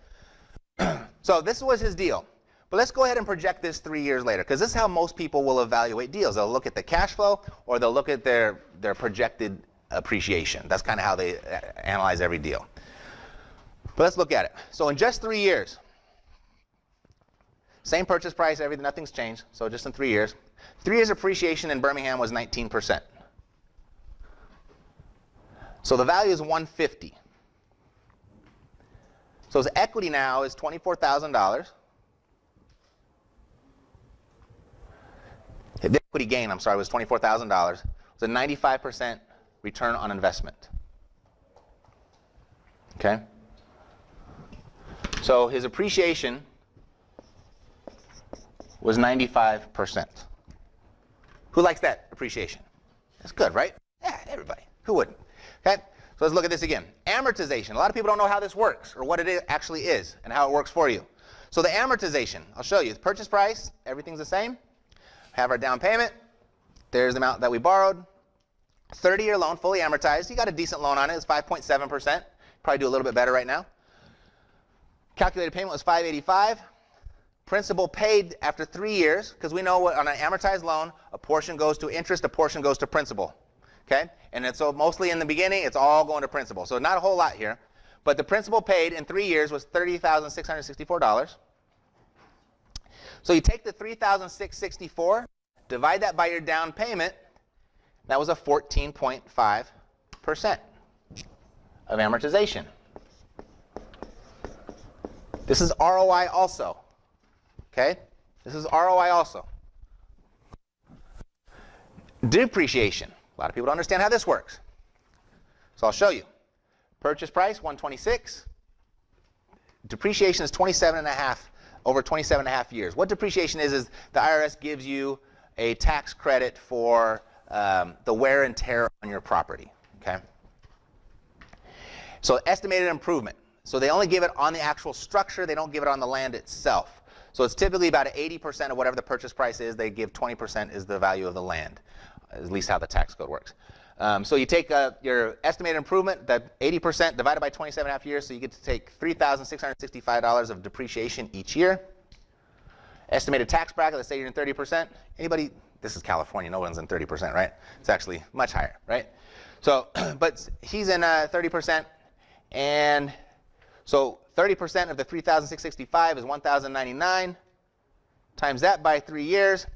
Speaker 2: So this was his deal. But let's go ahead and project this 3 years later, because this is how most people will evaluate deals. They'll look at the cash flow, or they'll look at their projected appreciation. That's kind of how they analyze every deal. But let's look at it. So in just 3 years, same purchase price, everything, nothing's changed. So just in 3 years. 3 years appreciation in Birmingham was 19%. So the value is $150. So his equity now is $24,000. The equity gain, I'm sorry, was $24,000. It was a 95% return on investment. Okay? So his appreciation was 95%. Who likes that appreciation? That's good, right? Yeah, everybody. Who wouldn't? Okay? So let's look at this again. Amortization. A lot of people don't know how this works or what it actually is and how it works for you. So the amortization, I'll show you. The purchase price, everything's the same. Have our down payment. There's the amount that we borrowed. 30-year loan, fully amortized. You got a decent loan on it. It's 5.7%. Probably do a little bit better right now. Calculated payment was $585. Principal paid after 3 years, because we know what, on an amortized loan, a portion goes to interest, a portion goes to principal. Okay? And it's so mostly in the beginning, it's all going to principal. So not a whole lot here. But the principal paid in 3 years was $30,664. So you take the $3,664, divide that by your down payment, that was a 14.5% of amortization. This is ROI also. Okay? This is ROI also. Depreciation. A lot of people don't understand how this works. So I'll show you. Purchase price, $126. Depreciation is 27.5, over 27.5 years. What depreciation is the IRS gives you a tax credit for the wear and tear on your property. Okay? So estimated improvement. So they only give it on the actual structure. They don't give it on the land itself. So it's typically about 80% of whatever the purchase price is. They give 20% is the value of the land, at least how the tax code works. So you take your estimated improvement, that 80% divided by 27.5 years, so you get to take $3,665 of depreciation each year. Estimated tax bracket, let's say you're in 30%. Anybody, this is California, no one's in 30%, right? It's actually much higher, right? So, but he's in 30%, and so 30% of the $3,665 is $1,099. Times that by 3 years,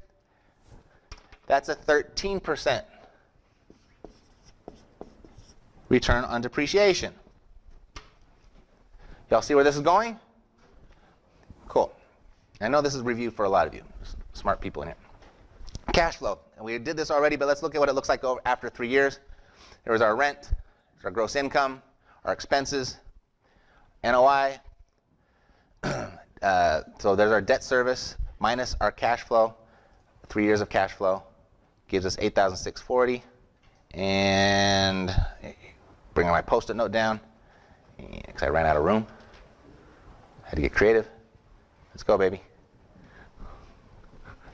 Speaker 2: that's a 13% return on depreciation. Y'all see where this is going? Cool. I know this is review for a lot of you, smart people in here. Cash flow. And we did this already, but let's look at what it looks like after 3 years. There was our rent, our gross income, our expenses, NOI. So there's our debt service minus our cash flow. 3 years of cash flow gives us $8,640. And bringing my Post-it note down because I ran out of room. Had to get creative. Let's go, baby.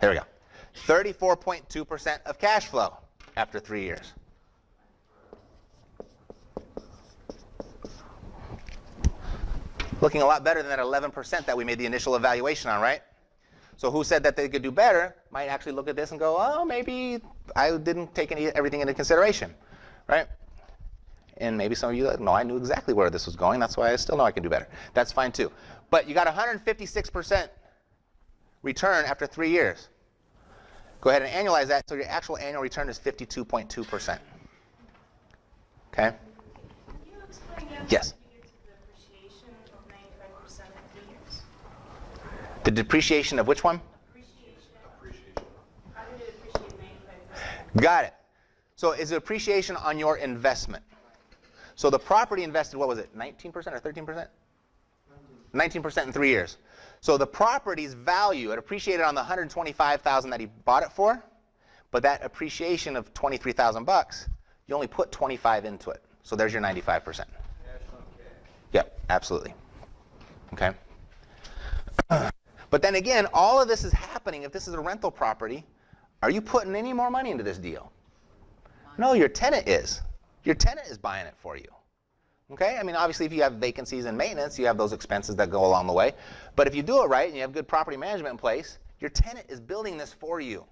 Speaker 2: There we go. 34.2% of cash flow after 3 years. Looking a lot better than that 11% that we made the initial evaluation on, right? So who said that they could do better might actually look at this and go, oh, maybe I didn't take everything into consideration, right? And maybe some of you, no, I knew exactly where this was going. That's why I still know I can do better. That's fine too. But you got 156% return after 3 years. Go ahead and annualize that, so your actual annual return is 52.2%. Okay?
Speaker 9: Can you explain that?
Speaker 2: Yes.
Speaker 9: Depreciation of 95% in 3 years.
Speaker 2: The depreciation of which one?
Speaker 9: Appreciation. How did it appreciate 95%?
Speaker 2: Got it. So is it appreciation on your investment? So the property invested, what was it, 19% or 13%? 19% in 3 years. So the property's value, it appreciated on the $125,000 that he bought it for, but that appreciation of $23,000, you only put 25 into it. So there's your 95%. Yep, absolutely. Okay. But then again, all of this is happening. If this is a rental property, are you putting any more money into this deal? No, your tenant is. Your tenant is buying it for you. Okay? I mean, obviously, if you have vacancies and maintenance, you have those expenses that go along the way. But if you do it right and you have good property management in place, your tenant is building this for you.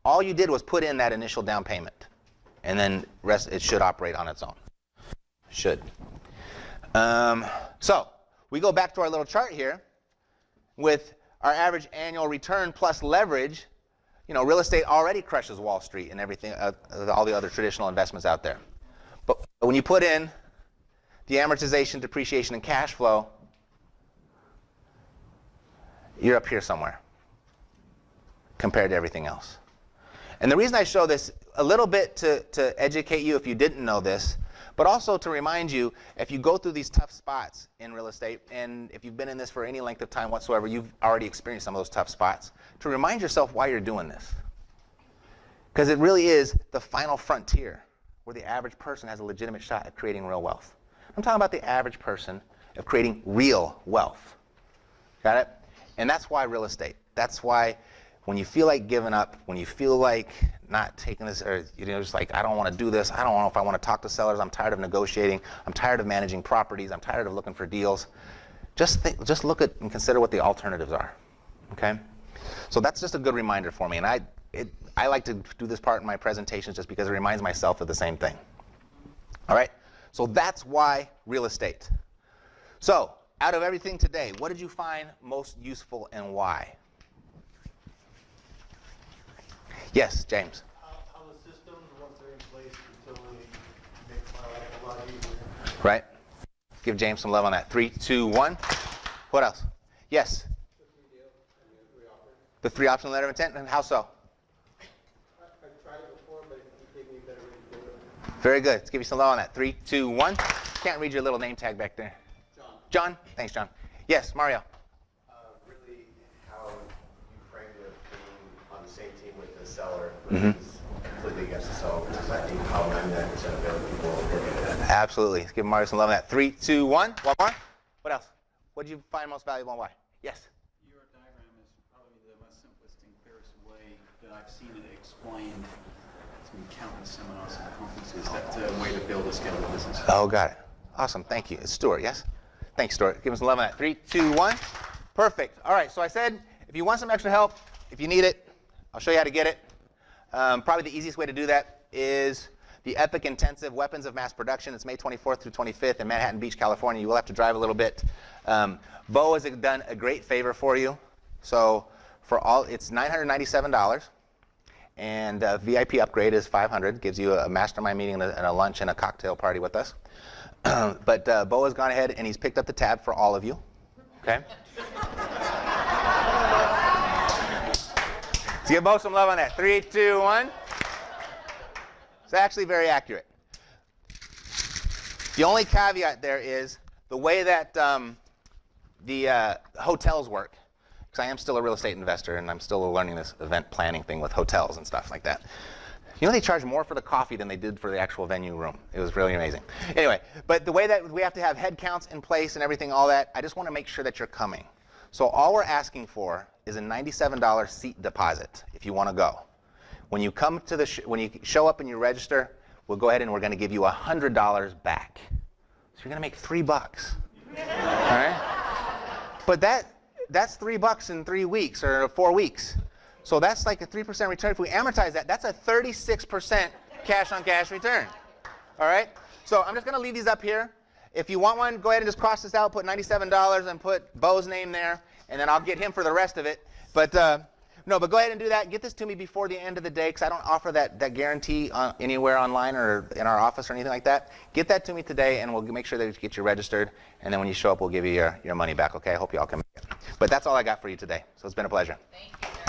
Speaker 2: All you did was put in that initial down payment. And then it should operate on its own. Should. So we go back to our little chart here with our average annual return plus leverage. You know, real estate already crushes Wall Street and everything, all the other traditional investments out there. But when you put in the amortization, depreciation, and cash flow, you're up here somewhere compared to everything else. And the reason I show this a little bit to educate you if you didn't know this, but also to remind you, if you go through these tough spots in real estate, and if you've been in this for any length of time whatsoever, you've already experienced some of those tough spots, to remind yourself why you're doing this. Because it really is the final frontier where the average person has a legitimate shot at creating real wealth. I'm talking about the average person of creating real wealth. Got it? And that's why real estate. That's why when you feel like giving up, when you feel like not taking this, or just like, I don't want to do this, I don't know if I want to talk to sellers, I'm tired of negotiating, I'm tired of managing properties, I'm tired of looking for deals, just look at and consider what the alternatives are. Okay? So that's just a good reminder for me. And I like to do this part in my presentations just because it reminds myself of the same thing. All right? So that's why real estate. So out of everything today, what did you find most useful and why? Yes, James.
Speaker 6: How the systems, once they're in place, utility, make my life a lot easier.
Speaker 2: Right? Give James some love on that. 3, 2, 1. What else? Yes? The 3 option letter of intent, and how so?
Speaker 6: I've tried it before, but it gave me a better way to do it.
Speaker 2: Very good. Let's give you some love on that. 3, 2, 1. Can't read your little name tag back there.
Speaker 6: John.
Speaker 2: John? Thanks, John. Yes, Mario.
Speaker 12: Really, how you framed it being on the same team with the seller
Speaker 2: Mhm.
Speaker 12: versus completely against the seller, because I think how 99% of other people are looking at that.
Speaker 2: Absolutely. Let's give Mario some love on that. 3, 2, 1. One more. What else? What did you find most valuable and why? Yes.
Speaker 8: Your diagram is probably the most simplest and clearest way that I've seen it explained through countless seminars and conferences. That's a way to build a scalable business.
Speaker 2: Oh, got it. Awesome. Thank you. It's Stuart, yes? Thanks, Stuart. Give us some love on that. 3, 2, 1. Perfect. All right. So I said, if you want some extra help, if you need it, I'll show you how to get it. Probably the easiest way to do that is the Epic Intensive Weapons of Mass Production. It's May 24th through 25th in Manhattan Beach, California. You will have to drive a little bit. Bo has done a great favor for you. So for all, it's $997. And VIP upgrade is $500. Gives you a mastermind meeting and a lunch and a cocktail party with us. But Bo has gone ahead and he's picked up the tab for all of you. Okay? Let's give Bo some love on that. 3, 2, 1. It's actually very accurate. The only caveat there is the way that the hotels work, because I am still a real estate investor and I'm still learning this event planning thing with hotels and stuff like that. You know, they charge more for the coffee than they did for the actual venue room. It was really amazing. Anyway, but the way that we have to have head counts in place and everything, all that, I just want to make sure that you're coming. So all we're asking for is a $97 seat deposit if you want to go. When you come to when you show up and you register, we'll go ahead and we're going to give you $100 back. So you're going to make $3. All right? But that's $3 in 3 weeks or 4 weeks. So that's like a 3% return. If we amortize that, that's a 36% cash-on-cash return. All right? So I'm just going to leave these up here. If you want one, go ahead and just cross this out, put $97 and put Bo's name there, and then I'll get him for the rest of it. But no, but go ahead and do that. Get this to me before the end of the day, because I don't offer that guarantee anywhere online or in our office or anything like that. Get that to me today, and we'll make sure that we get you registered. And then when you show up, we'll give you your money back. Okay? I hope you all come. But that's all I got for you today. So it's been a pleasure.
Speaker 3: Thank you.